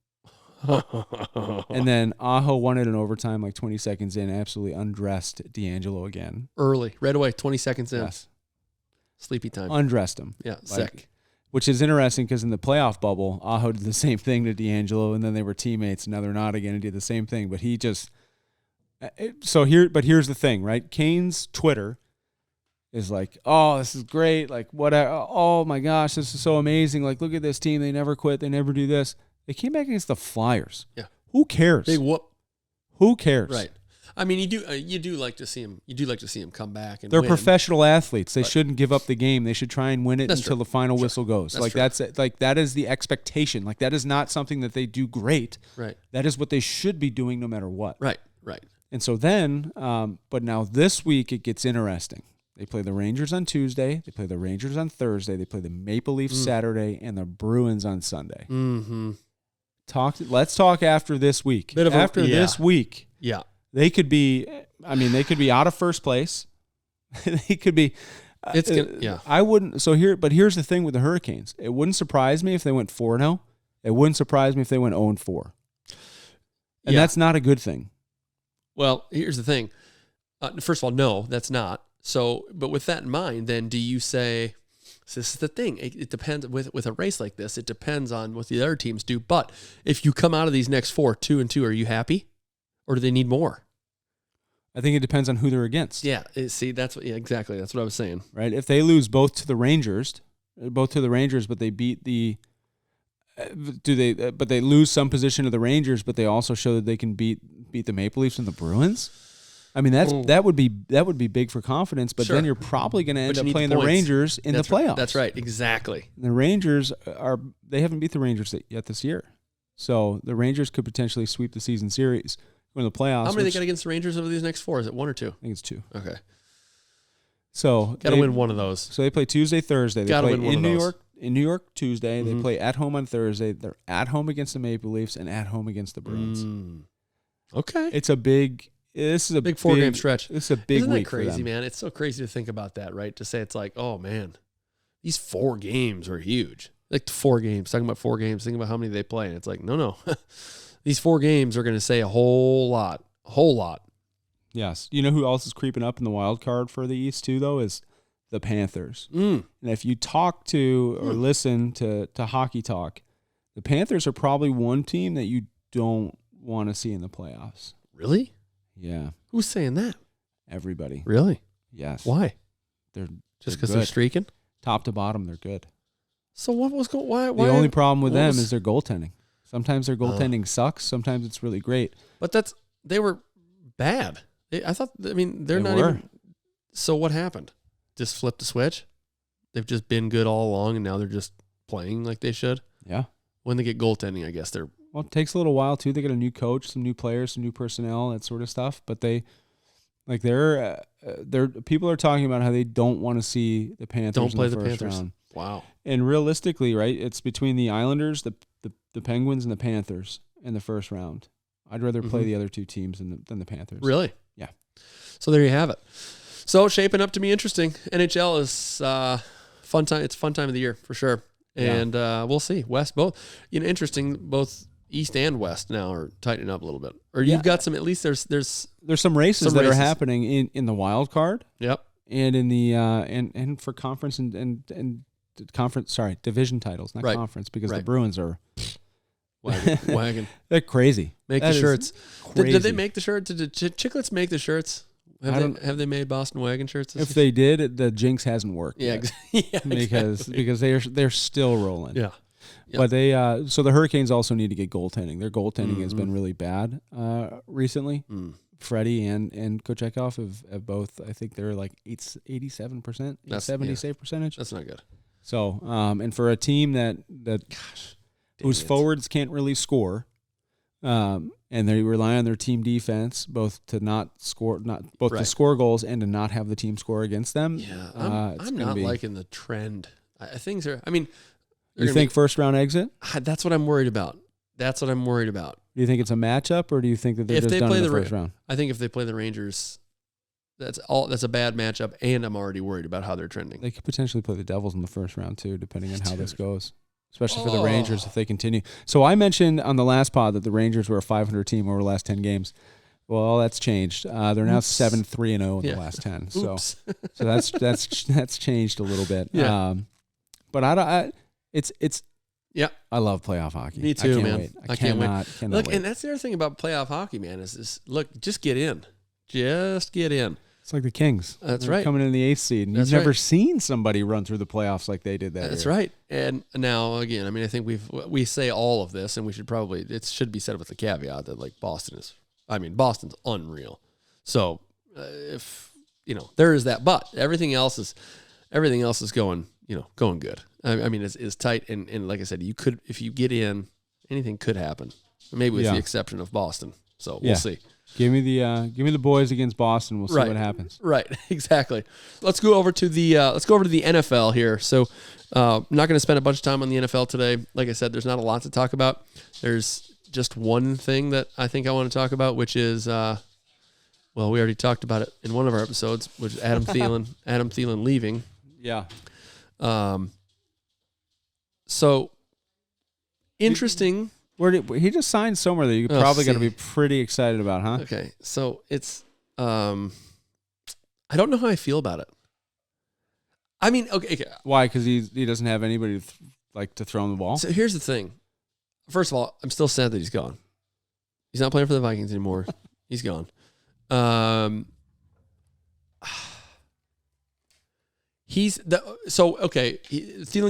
And then Aho won it in overtime, like 20 seconds in, absolutely undressed D'Angelo again. Early, right away, 20 seconds in. Yes. Sleepy time. Undressed him. Yeah, sick. Which is interesting because in the playoff bubble, Aho did the same thing to D'Angelo, and then they were teammates, and now they're not again and did the same thing. But he just but here's the thing, right? Kane's Twitter is like, oh, this is great. Like, oh my gosh, this is so amazing. Like, look at this team. They never quit. They never do this. They came back against the Flyers. Yeah. Who cares? Big whoop. Who cares? Right. I mean, you do like to see him. You do like to see him come back and they're win. professional athletes. They shouldn't give up the game. They should try and win it until the final whistle goes. That is the expectation. Like, that is not something that they do great. Right. That is what they should be doing no matter what. Right. And so then, but now this week it gets interesting. They play the Rangers on Tuesday. They play the Rangers on Thursday. They play the Maple Leafs Saturday and the Bruins on Sunday. Mm-hmm. Let's talk after this week. This week, yeah, they could be. I mean, they could be out of first place. They could be. I wouldn't. But here's the thing with the Hurricanes. It wouldn't surprise me if they went 4-0. It wouldn't surprise me if they went 0-4. And that's not a good thing. Well, here's the thing. First of all, no, that's not. So, but with that in mind, then do you say? So this is the thing. It depends with a race like this. It depends on what the other teams do. But if you come out of these next 4, 2-2, are you happy, or do they need more? I think it depends on who they're against. Yeah. See, exactly. That's what I was saying. Right. If they lose both to the Rangers, but they beat the. But they lose some position to the Rangers, but they also show that they can beat the Maple Leafs and the Bruins. I mean, that would be big for confidence, but then you're probably going to end up playing the Rangers in the playoffs. That's right, exactly. The Rangers they haven't beat the Rangers yet this year, so the Rangers could potentially sweep the season series, go in the playoffs. How many they got against the Rangers over these next 4? Is it 1 or 2? I think it's 2. Okay. So got to win one of those. So they play Tuesday, Thursday. They play in New York. In New York Tuesday, they play at home on Thursday. They're at home against the Maple Leafs and at home against the Bruins. Okay, This is a big 4-game stretch. This is a big Isn't week that crazy, for them. man? It's so crazy to think about that, right? To say it's like, oh man, these 4 games are huge. Like 4 games, talking about 4 games, thinking about how many they play, and it's like, no, these 4 games are going to say a whole lot. Yes, you know who else is creeping up in the wild card for the East too, though, is the Panthers. And if you talk to or listen to Hockey Talk, the Panthers are probably one team that you don't want to see in the playoffs. Really? Yeah. Who's saying that? Everybody. Really? Yes. Why? They're because they're streaking? Top to bottom, they're good. So what was going? Why? The only problem with them is their goaltending. Sometimes their goaltending sucks. Sometimes it's really great. But they were bad. I thought. I mean, they're not even. So what happened? Just flip the switch? They've just been good all along, and now they're just playing like they should? Yeah. When they get goaltending, I guess they're... Well, it takes a little while, too. They get a new coach, some new players, some new personnel, that sort of stuff. But people are talking about how they don't want to see the Panthers in the first round. Wow. And realistically, right, it's between the Islanders, the Penguins, and the Panthers in the first round. I'd rather play the other 2 teams than the Panthers. Really? Yeah. So there you have it. So shaping up to be interesting. NHL is fun time. It's a fun time of the year for sure. And we'll see. West both. Interesting. Both East and West now are tightening up a little bit. Or you've got some. At least there's some races that are happening in the wild card. Yep. And in the and for conference and conference. Sorry, division titles, not conference, because the Bruins are wagon. They're crazy. Make the shirts. Did they make the shirts? Did Chicklets make the shirts? Have they made Boston Wagon shirts? If they did, the jinx hasn't worked. Yeah, because they're still rolling. Yeah. But they so the Hurricanes also need to get goaltending. Their goaltending has been really bad recently. Freddie and Kochekov have both. I think they're like 87%, 70 save percentage. That's not good. So and for a team that whose forwards can't really score. And they rely on their team defense both to to score goals and to not have the team score against them. Yeah, I'm not liking the trend. Things are. I mean, You think first round exit? That's what I'm worried about. Do you think it's a matchup, or do you think that they're just done in the first round? I think if they play the Rangers, that's a bad matchup, and I'm already worried about how they're trending. They could potentially play the Devils in the first round too, depending on how this goes. Especially for the Rangers if they continue. So I mentioned on the last pod that the Rangers were a 500 team over the last 10 games. Well, that's changed. They're now 7-3-0 in the last 10. So that's changed a little bit. Yeah. But it's yeah. I love playoff hockey. Me too, man. Wait. I can't wait. Look, and that's the other thing about playoff hockey, man, is look, just get in. Just get in. It's like the Kings. That's They're right. Coming in the 8th seed. And you've never seen somebody run through the playoffs like they did that year. That's right. And now, again, I mean, I think we say all of this, and we should probably, it should be said with the caveat that, like, Boston's unreal. So, if, there is that, but everything else is going good. I mean, it's tight, and like I said, if you get in, anything could happen. Maybe with the exception of Boston. So we'll see. Give me the boys against Boston. We'll see what happens. Right, exactly. Let's go over to the NFL here. So, I'm not going to spend a bunch of time on the NFL today. Like I said, there's not a lot to talk about. There's just one thing that I think I want to talk about, which is, we already talked about it in one of our episodes, which is Adam Thielen. Adam Thielen leaving. Yeah. So interesting. He just signed somewhere that you're probably going to be pretty excited about, huh? Okay, so it's I don't know how I feel about it. I mean, okay. Why? Because he doesn't have anybody to throw him the ball. So here's the thing. First of all, I'm still sad that he's gone. He's not playing for the Vikings anymore. He's gone. Thielen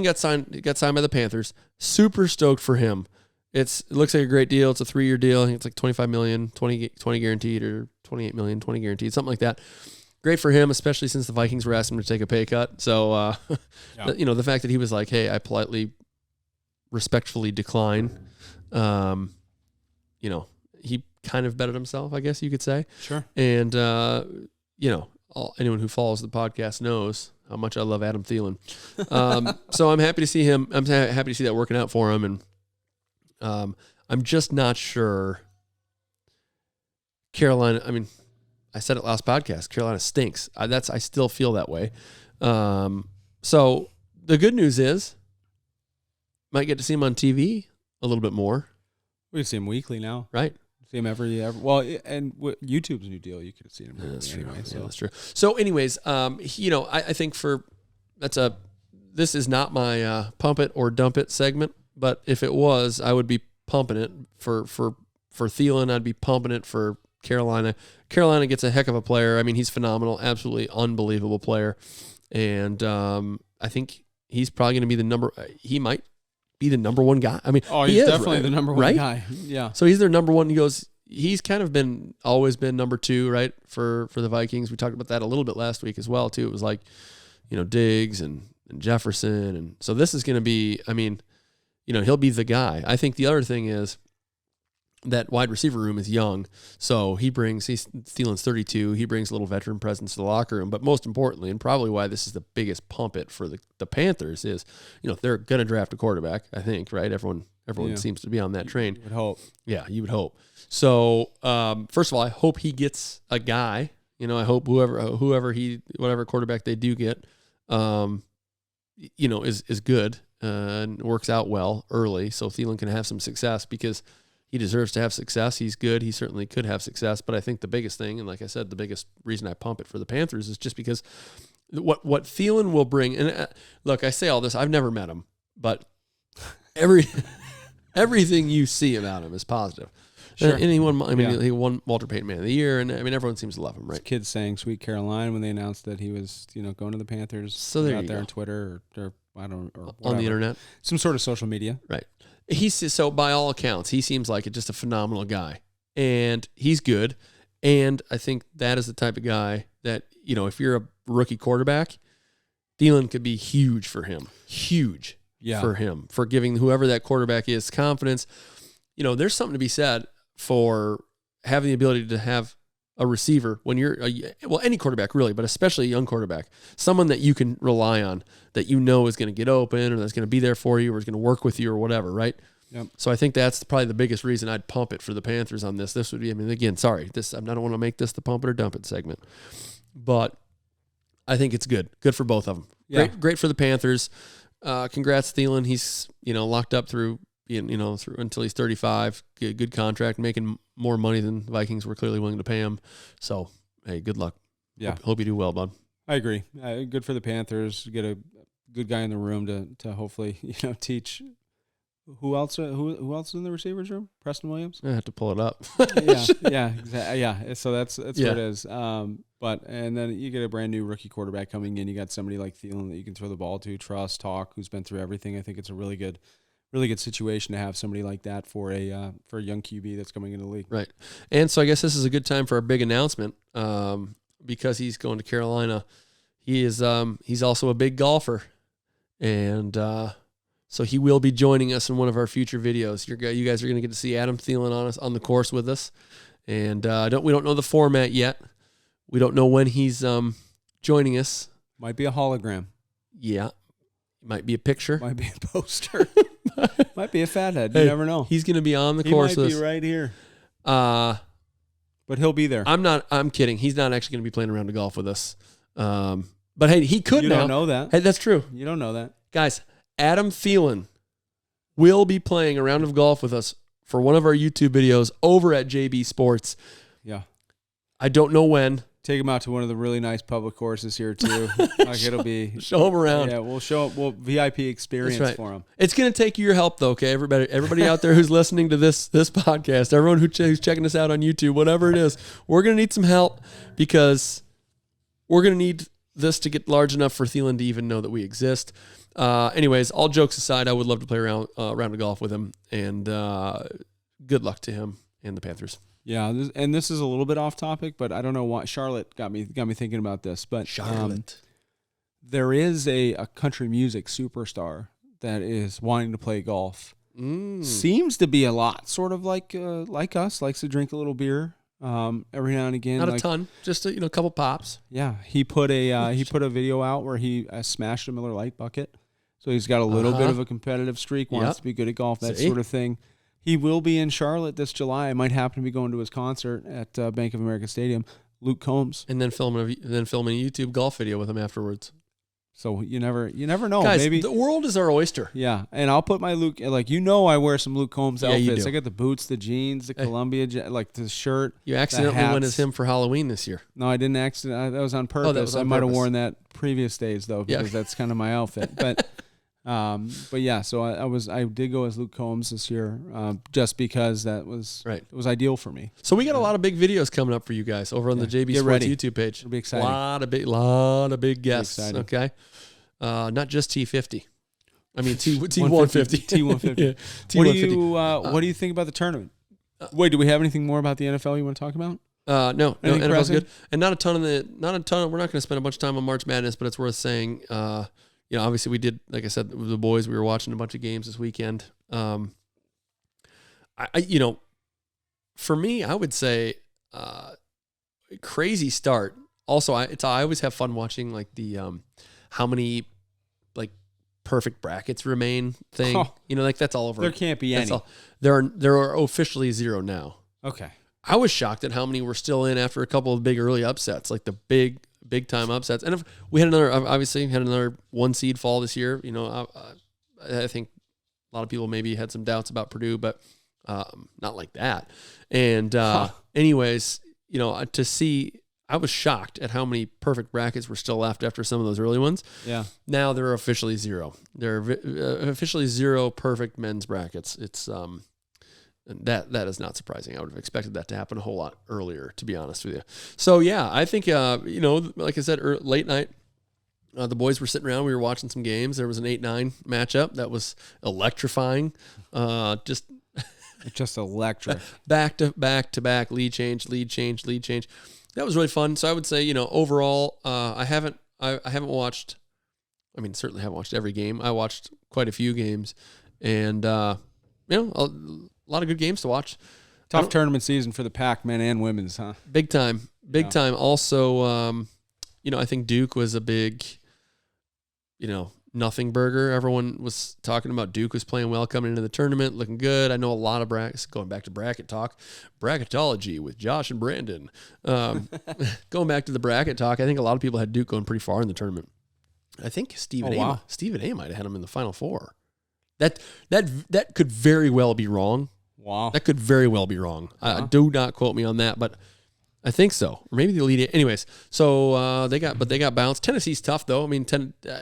got signed by the Panthers. Super stoked for him. It looks like a great deal. It's a 3-year deal. I think it's like $25 million, 20 guaranteed, or $28 million, 20 guaranteed, something like that. Great for him, especially since the Vikings were asking him to take a pay cut. So, the fact that he was like, "Hey, I politely, respectfully decline," he kind of bettered himself, I guess you could say. Sure. And anyone who follows the podcast knows how much I love Adam Thielen. So I'm happy to see him. I'm happy to see that working out for him, and I'm just not sure. Carolina, I mean, I said it last podcast, Carolina stinks. I still feel that way. So the good news is, might get to see him on TV a little bit more. We see him weekly now. Right. See him every and YouTube's new deal. You could have seen him weekly anyway. So. Yeah, that's true. So anyways, I think this is not my pump it or dump it segment, but if it was, I would be pumping it for Thielen. I'd be pumping it for Carolina. Carolina gets a heck of a player. I mean, he's phenomenal, absolutely unbelievable player. And I think he's probably going to be he might be the number one guy. I mean, he's definitely the number one guy. Yeah. So he's their number one. He's kind of always been number two, right? For the Vikings. We talked about that a little bit last week as well, too. It was like, Diggs and Jefferson. And so this is going to be, I mean, he'll be the guy. I think the other thing is that wide receiver room is young. So Thielen's 32. He brings a little veteran presence to the locker room. But most importantly, and probably why this is the biggest pump it for the Panthers is, they're going to draft a quarterback, I think, right? Everyone seems to be on that train. You would hope. Yeah, you would hope. So, first of all, I hope he gets a guy. I hope whatever quarterback they do get, is good and works out well early. So Thielen can have some success because he deserves to have success. He's good. He certainly could have success. But I think the biggest thing, and like I said, the biggest reason I pump it for the Panthers is just because what Thielen will bring. And look, I say all this. I've never met him, but everything you see about him is positive. Sure. And he won Walter Payton Man of the Year, and I mean everyone seems to love him, right? Kids saying "Sweet Caroline" when they announced that he was, going to the Panthers. So there out you there go. on Twitter or on the internet, some sort of social media, right? So by all accounts, he seems like just a phenomenal guy, and he's good. And I think that is the type of guy that if you're a rookie quarterback, Thielen could be huge for him, for giving whoever that quarterback is confidence. There's something to be said for having the ability to have a receiver when you're any quarterback really, but especially a young quarterback, someone that you can rely on, that you know is going to get open or that's going to be there for you or is going to work with you or whatever, right? Yep. So I think that's probably the biggest reason I'd pump it for the Panthers on this. This would be, I mean, again, sorry, I don't want to make this the pump it or dump it segment, but I think it's good for both of them. Yeah. Great for the Panthers. Congrats, Thielen. He's locked up through until he's 35. Good contract, making more money than the Vikings were clearly willing to pay him. So hey, good luck. Yeah, hope you do well, bud. I agree. Good for the Panthers. Get a good guy in the room to hopefully teach. Who else is in the receivers room? Preston Williams. I have to pull it up. yeah, exactly. Yeah. So that's what it is. And then you get a brand new rookie quarterback coming in. You got somebody like Thielen that you can throw the ball to, trust, talk, who's been through everything. I think it's a really good situation to have somebody like that for a young QB that's coming into the league. Right. And so I guess this is a good time for a big announcement because he's going to Carolina. He is he's also a big golfer, and so he will be joining us in one of our future videos. You guys are going to get to see Adam Thielen on the course with us, and we don't know the format yet. We don't know when he's joining us. Might be a hologram. Yeah. Might be a picture. Might be a poster. Might be a fathead. You never know. He's going to be on the course. He might be right here. But he'll be there. I'm kidding. He's not actually going to be playing around to golf with us. But hey, he could now. You don't know that. Hey, that's true. You don't know that. Guys, Adam Thielen will be playing a round of golf with us for one of our YouTube videos over at JB Sports. Yeah. I don't know when. Take him out to one of the really nice public courses here too. It'll be show him around. Yeah, we'll VIP experience for him. It's going to take your help though, okay? Everybody out there who's listening to this podcast, everyone who's checking us out on YouTube, whatever it is, we're going to need some help because we're going to need this to get large enough for Thielen to even know that we exist. Anyways, all jokes aside, I would love to play around of golf with him, and good luck to him and the Panthers. Yeah, this is a little bit off topic, but I don't know why. Charlotte got me thinking about this. But Charlotte, there is a country music superstar that is wanting to play golf. Seems to be a lot, sort of like us, likes to drink a little beer every now and again. Not a ton, just a couple pops. Yeah, he put a video out where he smashed a Miller Lite bucket. So he's got a little bit of a competitive streak, wants to be good at golf, that sort of thing. He will be in Charlotte this July. I might happen to be going to his concert at Bank of America Stadium. Luke Combs, and then filming a YouTube golf video with him afterwards. So you never know. Guys, maybe the world is our oyster. Yeah, and I'll put my Luke. I wear some Luke Combs outfits. I got the boots, the jeans, the Columbia, the shirt. You accidentally went as him for Halloween this year. No, I didn't accidentally. That was on purpose. I might have worn that previous days though, because that's kind of my outfit. But yeah, so I did go as Luke Combs this year, just because that was right. It was ideal for me. So we got a lot of big videos coming up for you guys over on the JB Sports YouTube page. It'll be exciting. Lot of big guests. Okay, not just T50. I mean T150. T150. Yeah. T150. What do you think about the tournament? Wait, do we have anything more about the NFL you want to talk about? No, NFL's good, and not a ton. We're not going to spend a bunch of time on March Madness, but it's worth saying. Obviously we did, like I said, with the boys, we were watching a bunch of games this weekend. For me, I would say, crazy start. Also, I always have fun watching like the, how many like perfect brackets remain thing. That's all over. There can't be any. There are officially 0 now. Okay. I was shocked at how many were still in after a couple of big early upsets, like the big time upsets. And if we had another 1 seed fall this year, I think a lot of people maybe had some doubts about Purdue, but not like that. And anyways, to see, I was shocked at how many perfect brackets were still left after some of those early ones. Yeah. Now there are officially 0. There are officially 0 perfect men's brackets. It's that is not surprising. I would have expected that to happen a whole lot earlier, to be honest with you. So yeah, I think like I said, late night, the boys were sitting around. We were watching some games. There was an 8-9 matchup that was electrifying. Just electric. back to back, lead change. That was really fun. So I would say, overall, I haven't watched. I mean, certainly haven't watched every game. I watched quite a few games, and a lot of good games to watch. Tough tournament season for the Pac, men and women's, huh? Big time. Big time. Also, I think Duke was a big, nothing burger. Everyone was talking about Duke was playing well coming into the tournament, looking good. I know a lot of brackets, going back to bracket talk, bracketology with Josh and Brandon. Going back to the bracket talk, I think a lot of people had Duke going pretty far in the tournament. I think Stephen A might have had him in the Final Four. That could very well be wrong. Wow. That could very well be wrong. Do not quote me on that, but I think so. Or maybe the Elite Eight. Anyways, so they got bounced. Tennessee's tough though. I mean,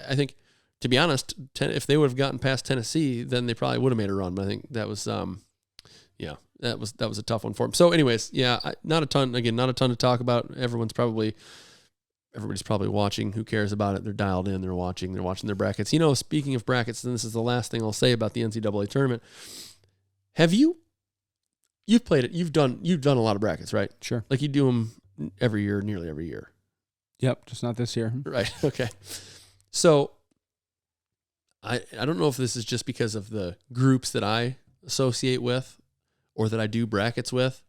I think, to be honest, if they would have gotten past Tennessee, then they probably would have made a run. But I think that was, that was a tough one for them. So, anyways, not a ton to talk about. Everybody's probably watching. Who cares about it? They're dialed in. They're watching their brackets. Speaking of brackets, and this is the last thing I'll say about the NCAA tournament. You've played it. You've done a lot of brackets, right? Sure. Like you do them every year, nearly every year. Yep, just not this year. Right. Okay. So I don't know if this is just because of the groups that I associate with or that I do brackets with,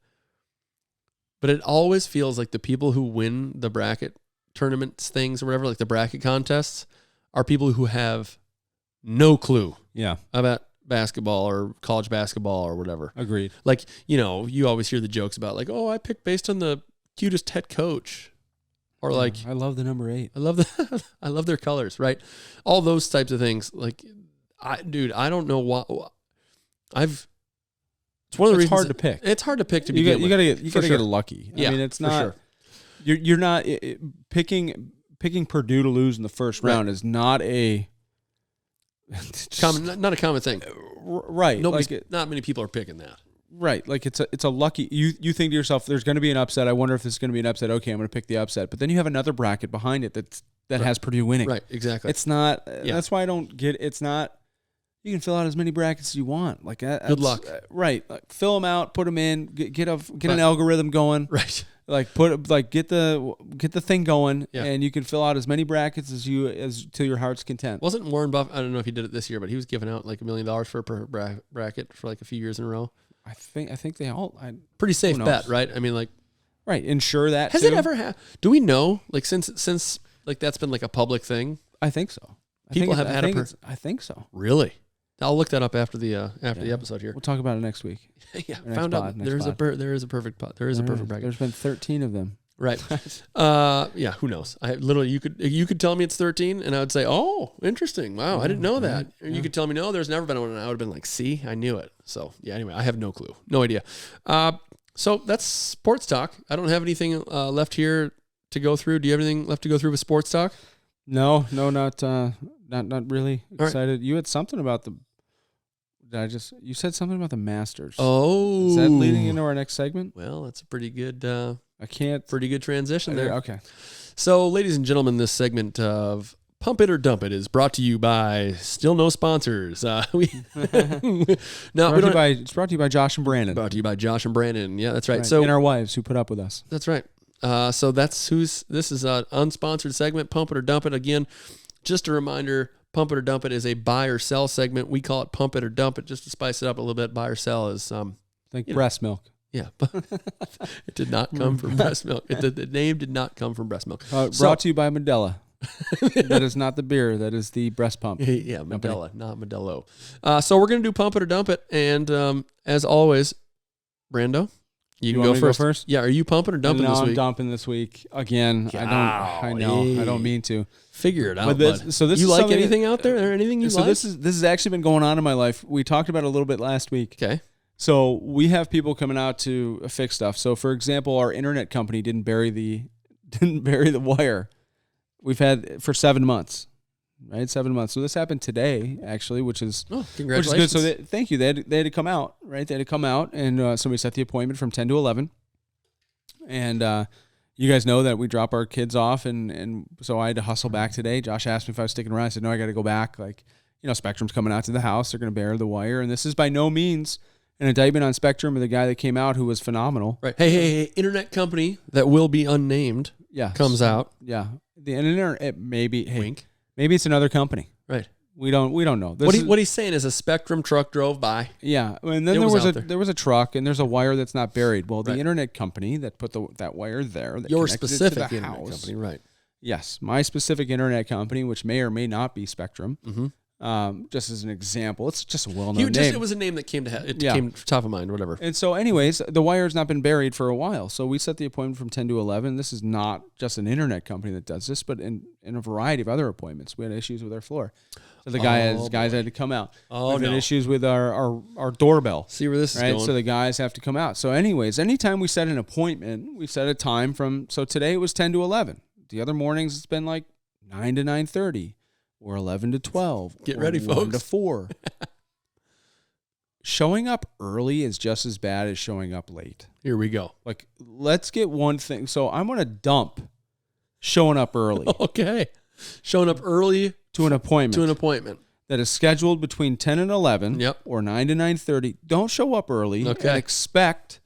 but it always feels like the people who win the bracket tournaments things or whatever, like the bracket contests, are people who have no clue about basketball or college basketball or whatever. Agreed. Like, you always hear the jokes about like, oh, I picked based on the cutest head coach. Or like, I love the number 8. I love their colors, right? All those types of things. Like, I don't know what it's one of the reasons. It's hard to pick. It's hard to pick to begin with. You gotta get lucky. I mean, it's not. Sure. You're not picking Purdue to lose in the first round is not a not a common thing. Right. Not many people are picking that. Right. Like it's a lucky, you think to yourself, there's going to be an upset. I wonder if this is going to be an upset. Okay, I'm going to pick the upset. But then you have another bracket behind it that has Purdue winning. Right. Exactly. It's not, that's why I don't get, it's not, you can fill out as many brackets as you want. Like good luck. Right. Like, fill them out, put them in, get an algorithm going. Right. Like get the thing going, and you can fill out as many brackets as to your heart's content. Wasn't Warren Buffett? I don't know if he did it this year, but he was giving out like $1 million for per bracket for like a few years in a row. I think they all. Pretty safe bet, right? I mean, like, right. Ensure that. Has it ever happened? Do we know? Like since like that's been like a public thing. I think so. People have had I think so. Really? I'll look that up after the episode here. We'll talk about it next week. Found out there is a perfect pot. There is a perfect bracket. There's been 13 of them. Right. Who knows? I literally you could tell me it's 13 and I would say, "Oh, interesting. Wow, I didn't know that." Or you could tell me, "No, there's never been one." And I would have been like, "See, I knew it." So, anyway, I have no clue. No idea. So that's sports talk. I don't have anything left here to go through. Do you have anything left to go through with sports talk? No, not really excited. Right. You had something about you said something about the Masters. Oh. Is that leading into our next segment? Well, that's a pretty good pretty good transition there. Okay. So, ladies and gentlemen, this segment of Pump It or Dump It is brought to you by still no sponsors. It's brought to you by Josh and Brandon. Brought to you by Josh and Brandon. Yeah, that's right. So, and our wives who put up with us. That's right. So this is an unsponsored segment, Pump It or Dump It. Again, just a reminder, Pump It or Dump It is a buy or sell segment. We call it Pump It or Dump It just to spice it up a little bit. Buy or sell is breast milk. Yeah, but it did not come from breast milk. The name did not come from breast milk. Brought to you by Modelo. That is not the beer. That is the breast pump. Yeah, Modelo, not Modelo. So we're going to do Pump It or Dump It. And as always, Brando, you can go first. Yeah, are you pumping or dumping this week? No, I'm dumping this week. Again, I don't mean to. Figure it out, bud. So this you is like anything out there? Or anything you like? So this has actually been going on in my life. We talked about it a little bit last week. Okay. So we have people coming out to fix stuff. So for example, our internet company didn't bury the wire. We've had for 7 months, right? 7 months. So this happened today, actually, which is congratulations. Which is good. So thank you. They had to come out, right? They had to come out, and so we set the appointment from 10 to 11. And you guys know that we drop our kids off, and so I had to hustle back today. Josh asked me if I was sticking around. I said, no, I got to go back. Like, Spectrum's coming out to the house. They're going to bury the wire, and this is by no means an indictment on Spectrum or the guy that came out who was phenomenal. Right. Hey, internet company that will be unnamed comes out. Yeah. The internet, maybe wink. Maybe it's another company. Right. We don't know. What he's saying is a Spectrum truck drove by. Yeah, and then there was a truck, and there's a wire that's not buried. Well, the internet company that put that wire there, that your connected specific it to the internet house, company, right? Yes, my specific internet company, which may or may not be Spectrum. Mm-hmm. Just as an example, it's just a well-known name. It was a name that came came top of mind, whatever. And so, anyways, the wire's not been buried for a while. So we set the appointment from 10 to 11. This is not just an internet company that does this, but in a variety of other appointments. We had issues with our floor. So the guys had to come out. We've had issues with our doorbell. See where this is going. So the guys have to come out. So anyways, anytime we set an appointment, we set a time so today it was 10 to 11. The other mornings it's been like 9 to 9:30 or 11 to 12. Get ready, 1 folks. to 4. Showing up early is just as bad as showing up late. Here we go. Like, let's get one thing. So I'm going to dump showing up early. Okay. Showing up early to an appointment that is scheduled between 10 and 11 or 9 to 9:30. Don't show up early and expect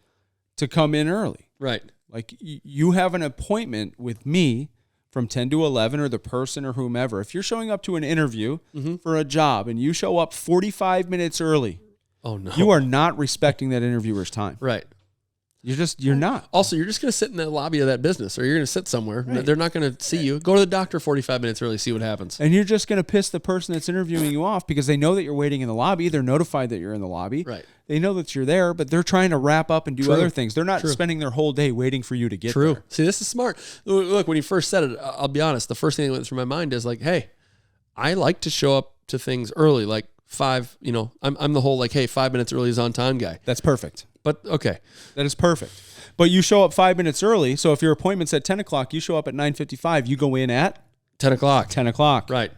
to come in early. Right. Like, you have an appointment with me from 10 to 11 or the person or whomever. If you're showing up to an interview for a job and you show up 45 minutes early, oh no, you are not respecting that interviewer's time. Right. You're not. Also, you're just going to sit in the lobby of that business, or you're going to sit somewhere. Right. They're not going to see you. Go to the doctor 45 minutes early, see what happens. And you're just going to piss the person that's interviewing you off because they know that you're waiting in the lobby. They're notified that you're in the lobby. Right. They know that you're there, but they're trying to wrap up and do other things. They're not spending their whole day waiting for you to get there. See, this is smart. Look, when you first said it, I'll be honest, the first thing that went through my mind is like, hey, I like to show up to things early, like 5, I'm the whole like, hey, 5 minutes early is on time guy. That's perfect. But okay. That is perfect. But you show up 5 minutes early, so if your appointment's at 10 o'clock, you show up at 9:55, you go in at 10 o'clock. 10 o'clock. Right.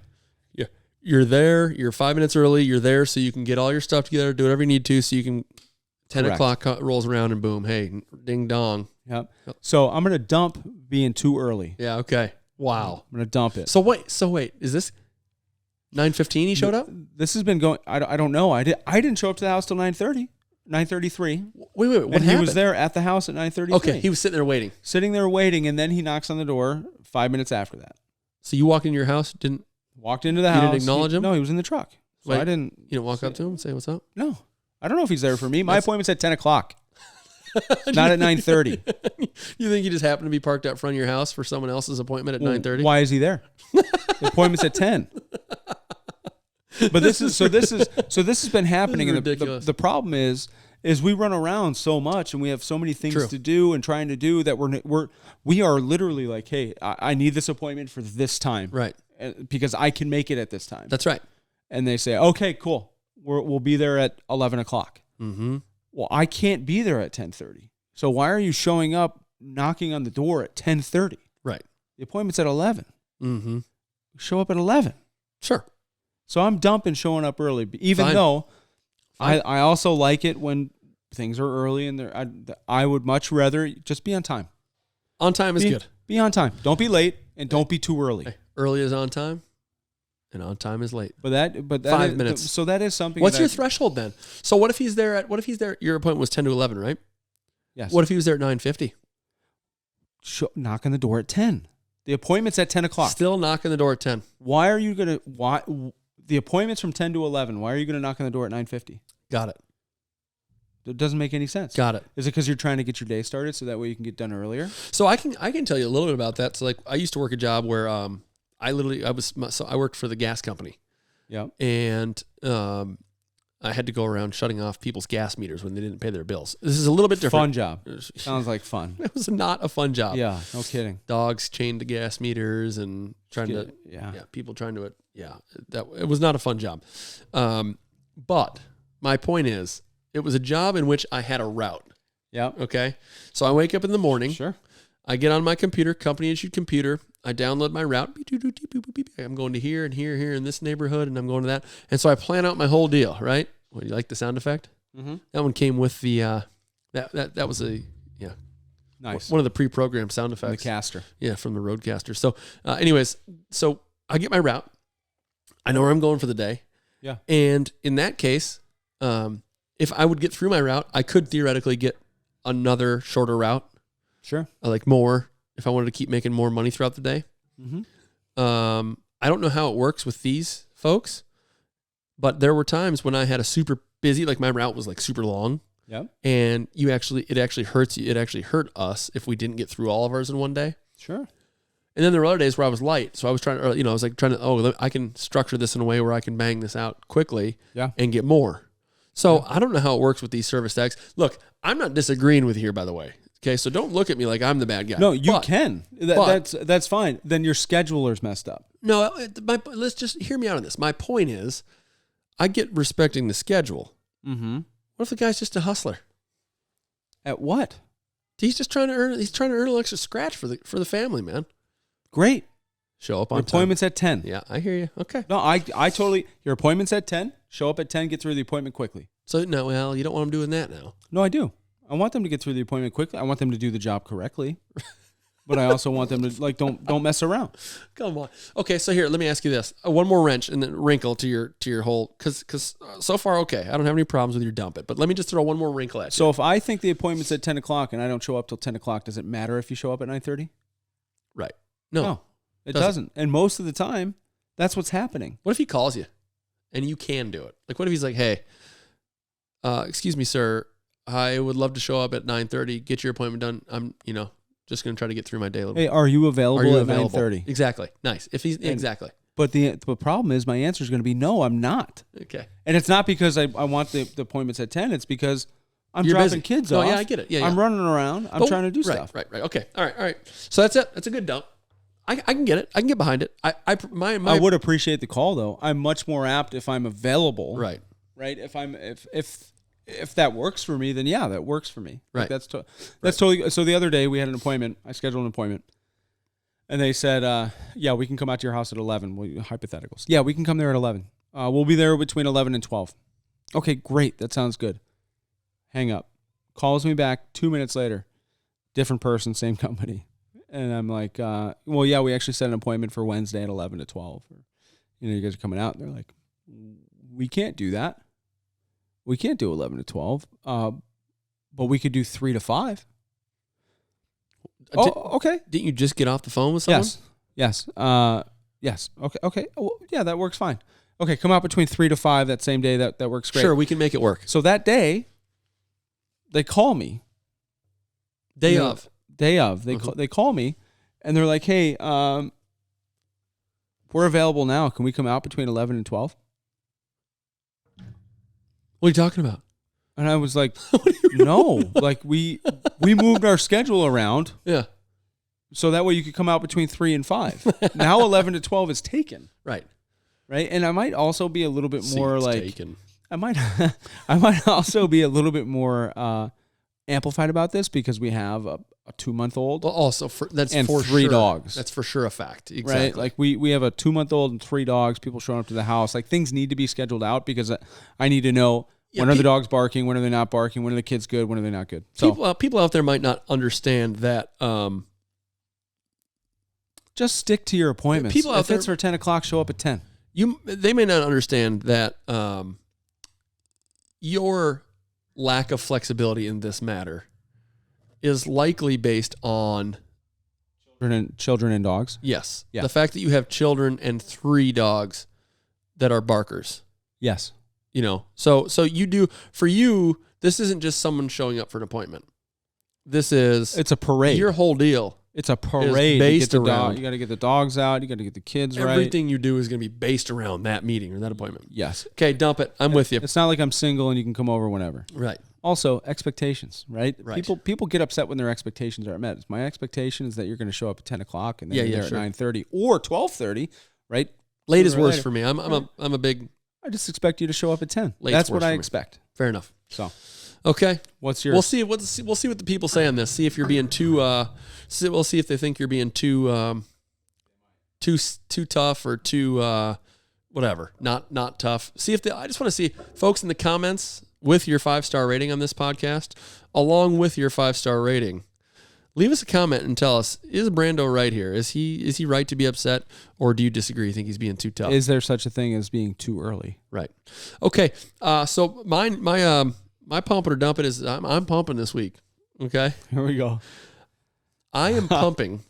Yeah. You're there, you're 5 minutes early, you're there so you can get all your stuff together, do whatever you need to, so you can 10 o'clock rolls around and boom, hey, ding dong. Yep. So I'm going to dump being too early. Yeah, okay. Wow. I'm going to dump it. So wait, is this 9:15 he showed up? This has been going, I don't know. I didn't show up to the house till 9:30. 9:33. Wait, what happened? He was there at the house at 9:33. Okay, he was sitting there waiting. And then he knocks on the door 5 minutes after that. So you walked into your house, walked into the house. You didn't acknowledge him? No, he was in the truck. So Wait, I didn't. You didn't walk up to him and say what's up? No. I don't know if he's there for me. My appointment's at 10 o'clock. Not at 9:30. You think he just happened to be parked out front of your house for someone else's appointment at 9:30? Why is he there? The appointment's at 10. But this has been happening, and the problem is we run around so much and we have so many things to do and trying to do that we are literally like, hey, I need this appointment for this time, right? Because I can make it at this time. That's right. And they say, okay, cool, we'll be there at 11 o'clock. Mm-hmm. Well, I can't be there at 10:30. So why are you showing up, knocking on the door at 10:30? Right. The appointment's at 11. Mm-hmm. Show up at 11. Sure. So I'm dumping showing up early, even though I also like it when things are early, and I would much rather just be on time. On time is good. Be on time. Don't be late, and don't be too early. Hey, early is on time, and on time is late. But that 5 minutes. So that is something. What's your threshold then? So what if he's there your appointment was 10 to 11, right? Yes. What if he was there at 9:50? Knock on the door at 10. The appointment's at 10 o'clock. Still knock on the door at 10. Why are you going to the appointment's from 10 to 11. Why are you going to knock on the door at 9:50? Got it. It doesn't make any sense. Got it. Is it because you're trying to get your day started so that way you can get done earlier? So I can tell you a little bit about that. So like I used to work a job where I worked for the gas company. Yeah. And I had to go around shutting off people's gas meters when they didn't pay their bills. This is a little bit different. Fun job. Sounds like fun. It was not a fun job. Yeah, no kidding. Dogs chained to gas meters and people trying to it was not a fun job. But my point is, it was a job in which I had a route. Yeah. Okay. So I wake up in the morning. Sure. I get on my computer, company issued computer. I download my route. I'm going to here and here, here in this neighborhood, and I'm going to that. And so I plan out my whole deal, right? Well, you like the sound effect? Mm-hmm. That one came with the, that was nice. One of the pre-programmed sound effects. The caster. Yeah, from the Roadcaster. So anyways, so I get my route. I know where I'm going for the day. Yeah. And in that case, if I would get through my route, I could theoretically get another shorter route. Sure. Like more, if I wanted to keep making more money throughout the day. Mm-hmm. I don't know how it works with these folks, But there were times when I had a super busy, like my route was like super long. Yep. And it actually hurts you. It actually hurt us if we didn't get through all of ours in one day. Sure. And then there were other days where I was light. So I was trying to, I was like trying to, I can structure this in a way where I can bang this out quickly and get more. So I don't know how it works with these service tags. Look, I'm not disagreeing with you here, by the way. Okay. So don't look at me like I'm the bad guy. No, you can. That's fine. Then your scheduler's messed up. No, let's just hear me out on this. My point is, I get respecting the schedule. Mm-hmm. What if the guy's just a hustler? At what? He's just trying to earn. He's trying to earn an extra scratch for the family, man. Great. Show up on your appointment's time. at 10. Yeah, I hear you. Okay. No, I totally. Your appointment's at 10. Show up at 10. Get through the appointment quickly. So no, well, you don't want them doing that now. No, I do. I want them to get through the appointment quickly. I want them to do the job correctly. But I also want them to don't mess around. Come on. Okay, so here, let me ask you this: one more wrench and then wrinkle to your whole because so far okay, I don't have any problems with your dump it, but let me just throw one more wrinkle at you. So if I think the appointment's at 10 o'clock and I don't show up till 10 o'clock, does it matter if you show up at 9:30? Right. No, it doesn't. And most of the time, that's what's happening. What if he calls you, and you can do it? Like, what if he's like, "Hey, excuse me, sir, I would love to show up at 9:30. Get your appointment done. I'm, just going to try to get through my day a little bit. Hey, are you available at 9:30? Exactly. Nice. If he's exactly. But the problem is my answer is going to be no, I'm not. Okay. And it's not because I want the appointments at 10. It's because You're dropping busy. Kids off. Oh, yeah, I get it. Yeah, I'm running around. I'm trying to do stuff. Right. Okay. All right. So that's it. That's a good dump. I can get it. I can get behind it. I would appreciate the call though. I'm much more apt if I'm available. Right. If that works for me, then yeah, that works for me. Right. Like that's totally. So the other day we had an appointment. I scheduled an appointment, and they said, "Yeah, we can come out to your house at 11." Well, hypotheticals. Yeah, we can come there at 11. We'll be there between 11 and 12. Okay, great. That sounds good. Hang up. Calls me back 2 minutes later. Different person, same company, and I'm like, "Well, yeah, we actually set an appointment for Wednesday at 11 to 12. Or, you guys are coming out." And they're like, "We can't do that. We can't do 11 to 12, but we could do 3 to 5. Okay. Didn't you just get off the phone with someone? Yes. Yes. Okay. Well, yeah, that works fine. Okay, come out between 3 to 5 that same day. That works great. Sure, we can make it work. So that day, they call me. Day of. They call me, and they're like, "Hey, we're available now. Can we come out between 11 and 12?" What are you talking about? And I was like, no, like we moved our schedule around. Yeah. So that way you could come out between 3 and 5. Now 11 to 12 is taken. Right. Right. And I might also be a little bit more like, taken. I might also be a little bit more amplified about this because we have a 2-month-old. Well, also that's and for 3 sure. dogs. That's for sure a fact. Exactly. Right. Like we have a 2-month-old and 3 dogs. People showing up to the house. Like things need to be scheduled out because I need to know when are the dogs barking, when are they not barking, when are the kids good, when are they not good. So people out there might not understand that. Just stick to your appointments. People out there, if it's for 10 o'clock, show up at 10. They may not understand that your lack of flexibility in this matter is likely based on children and dogs. Yes. Yeah. The fact that you have children and 3 dogs that are barkers. Yes. So you do, for you, this isn't just someone showing up for an appointment. It's a parade. Your whole deal. It's a parade. Based around. You got to get the dogs out. You got to get the kids right. Everything you do is going to be based around that meeting or that appointment. Yes. Okay, dump it. I'm with you. It's not like I'm single and you can come over whenever. Right. Also, expectations, right? Right. People get upset when their expectations aren't met. My expectation is that you're going to show up at 10 o'clock and then you're there at 9:30 or 12:30, right? Late is worse for me. I'm a big. I just expect you to show up at 10. That's what I expect. Fair enough. So, okay. What's your? We'll see what the people say on this. See if you're being too. We'll see if they think you're being too tough or too whatever. Not tough. See if I just want to see folks in the comments with your 5-star rating on this podcast, along with your 5-star rating. Leave us a comment and tell us, is Brando right here? Is he right to be upset, or do you disagree? You think he's being too tough? Is there such a thing as being too early? Right. Okay. So my pump it or dump it is I'm pumping this week. Okay. Here we go. I am pumping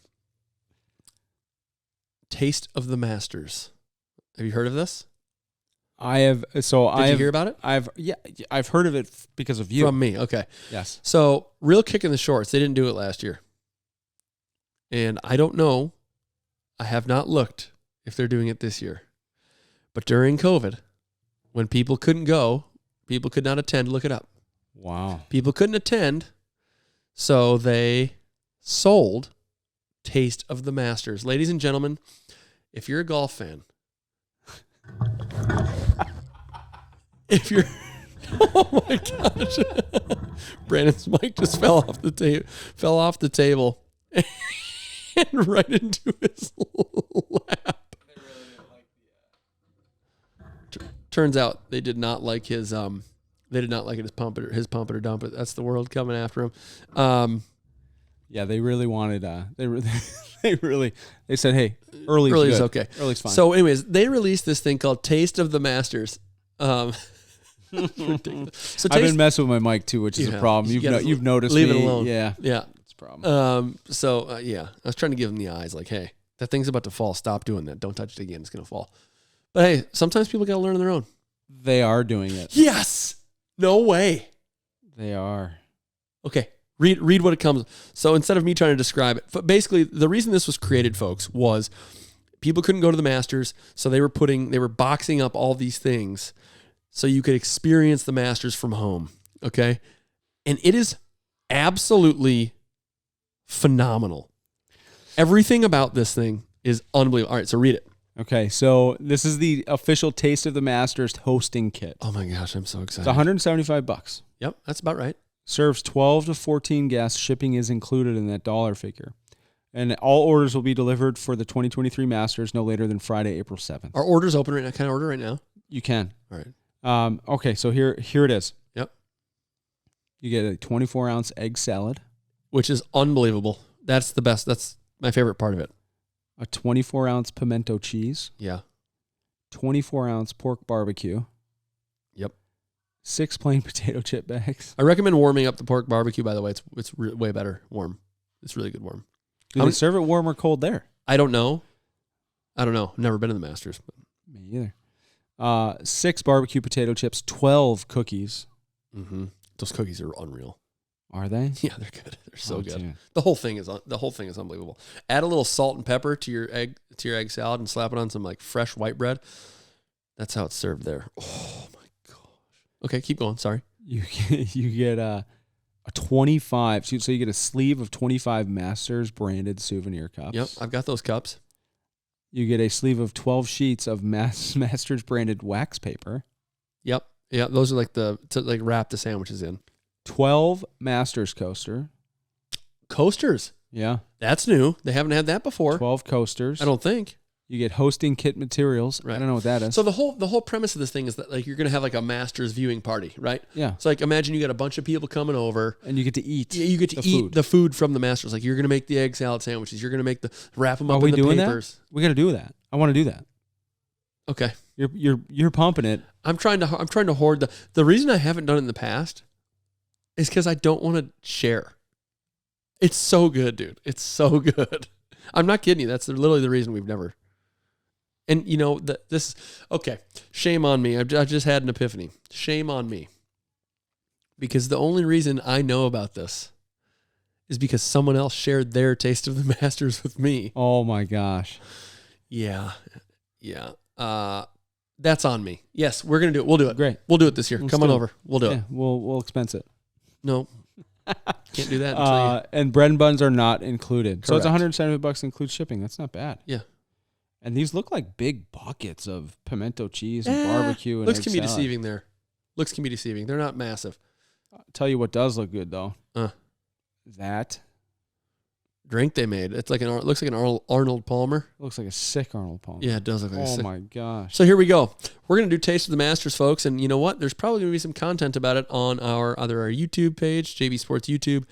Taste of the Masters. Have you heard of this? I have. So Did you hear about it? I've heard of it because of you. From me. Okay. Yes. So real kick in the shorts. They didn't do it last year. And I don't know. I have not looked if they're doing it this year. But during COVID, when people couldn't go, people could not attend. Look it up. Wow. People couldn't attend. So they sold Taste of the Masters. Ladies and gentlemen, if you're a golf fan, if you're, oh my gosh, Brandon's mic just fell off the table, and right into his lap. Turns out they did not like his They did not like it, his pump it or dump it. That's the world coming after him. Yeah, they really wanted. They said, "Hey, early's okay. Early's fine." So, anyways, they released this thing called Taste of the Masters. Ridiculous. So I've been messing with my mic too, which is a problem. You've noticed. Leave me. it alone. Yeah, it's a problem. I was trying to give them the eyes, like, hey, that thing's about to fall. Stop doing that. Don't touch it again. It's gonna fall. But hey, sometimes people gotta learn on their own. They are doing it. Yes. No way. They are. Okay. Read what it comes. So instead of me trying to describe it, but basically the reason this was created, folks, was people couldn't go to the Masters, so they were boxing up all these things so you could experience the Masters from home. Okay? And it is absolutely phenomenal. Everything about this thing is unbelievable. All right, so read it. Okay, so this is the official Taste of the Masters hosting kit. Oh my gosh, I'm so excited. It's $175. Yep, that's about right. Serves 12 to 14 guests. Shipping is included in that dollar figure. And all orders will be delivered for the 2023 Masters no later than Friday, April 7th. Are orders open right now? Can I order right now? You can. All right. Okay, so here it is. Yep. You get a 24-ounce egg salad. Which is unbelievable. That's the best. That's my favorite part of it. A 24-ounce pimento cheese. Yeah. 24-ounce pork barbecue. Yep. 6 plain potato chip bags. I recommend warming up the pork barbecue, by the way. It's way better warm. It's really good warm. Do they serve it warm or cold there? I don't know. I've never been to the Masters. But. Me either. 6 barbecue potato chips, 12 cookies. Mm-hmm. Those cookies are unreal. Are they? Yeah, they're good. They're so good. Dude. The whole thing is unbelievable. Add a little salt and pepper to your egg salad and slap it on some like fresh white bread. That's how it's served there. Oh my gosh. Okay, keep going. Sorry. You get a 25. So you get a sleeve of 25 Masters branded souvenir cups. Yep, I've got those cups. You get a sleeve of 12 sheets of Masters branded wax paper. Yep. Yeah, those are like to wrap the sandwiches in. 12 Masters Coasters. Yeah. That's new. They haven't had that before. 12 coasters. I don't think. You get hosting kit materials. Right. I don't know what that is. So the whole premise of this thing is that like you're going to have like a Masters viewing party, right? Yeah. So like imagine you got a bunch of people coming over. And you get to eat. Yeah, you get to eat the food from the Masters. Like you're going to make the egg salad sandwiches. You're going to wrap them up in the papers. That? We got to do that. I want to do that. Okay. You're pumping it. I'm trying to hoard the reason I haven't done it in the past is because I don't want to share. It's so good, dude. It's so good. I'm not kidding you. That's literally the reason we've never. And you know okay. Shame on me. I just had an epiphany. Shame on me. Because the only reason I know about this is because someone else shared their Taste of the Masters with me. Oh my gosh. Yeah. That's on me. Yes, we're gonna do it. We'll do it. Great. We'll do it this year. Come on over. We'll do it. We'll expense it. No. Can't do that until and bread and buns are not included. Correct. So it's $170 includes shipping. That's not bad. Yeah. And these look like big buckets of pimento cheese and barbecue and looks egg can be salad. deceiving there. Looks can be deceiving. They're not massive. I'll tell you what does look good though. That drink they made. It's like looks like an Arnold Palmer. Looks like a sick Arnold Palmer. Yeah, it does look like a sick. Oh my gosh. So here we go. We're going to do Taste of the Masters, folks. And you know what? There's probably going to be some content about it on either our YouTube page, JB Sports YouTube.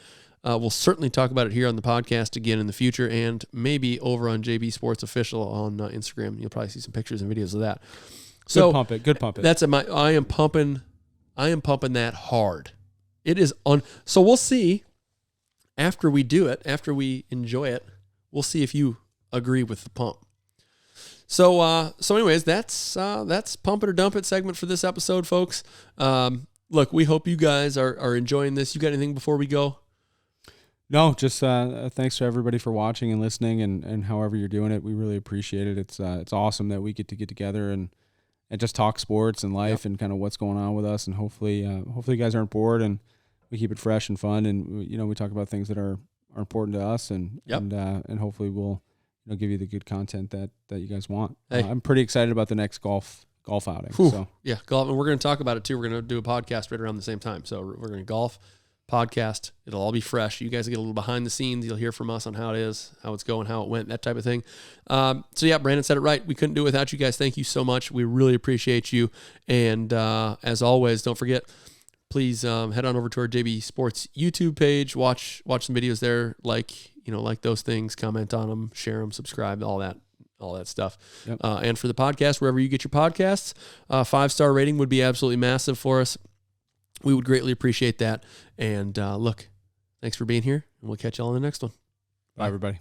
We'll certainly talk about it here on the podcast again in the future, and maybe over on JB Sports Official on Instagram. You'll probably see some pictures and videos of that. So Good pump it. That's I am pumping that hard. It is on. So we'll see after we do it, after we enjoy it. We'll see if you agree with the pump. So anyways, that's Pump It or Dump It segment for this episode, folks. Look, we hope you guys are enjoying this. You got anything before we go? No, just thanks to everybody for watching and listening, and however you're doing it, we really appreciate it. It's awesome that we get together and just talk sports and life and kind of what's going on with us, and hopefully you guys aren't bored and we keep it fresh and fun, and we talk about things that are important to us, and hopefully we'll give you the good content that you guys want. Hey. I'm pretty excited about the next golf outing. Whew. So yeah, golf, and we're going to talk about it too. We're going to do a podcast right around the same time, so we're going to golf. Podcast. It'll all be fresh. You guys get a little behind the scenes. You'll hear from us on how it is, how it's going, how it went, that type of thing. So yeah, Brandon said it right. We couldn't do it without you guys. Thank you so much. We really appreciate you. And as always, don't forget, please head on over to our JB Sports YouTube page. Watch some videos there. Like those things. Comment on them. Share them. Subscribe. All that stuff. Yep. And for the podcast, wherever you get your podcasts, 5-star rating would be absolutely massive for us. We would greatly appreciate that. And look, thanks for being here, and we'll catch y'all on the next one. Bye, everybody.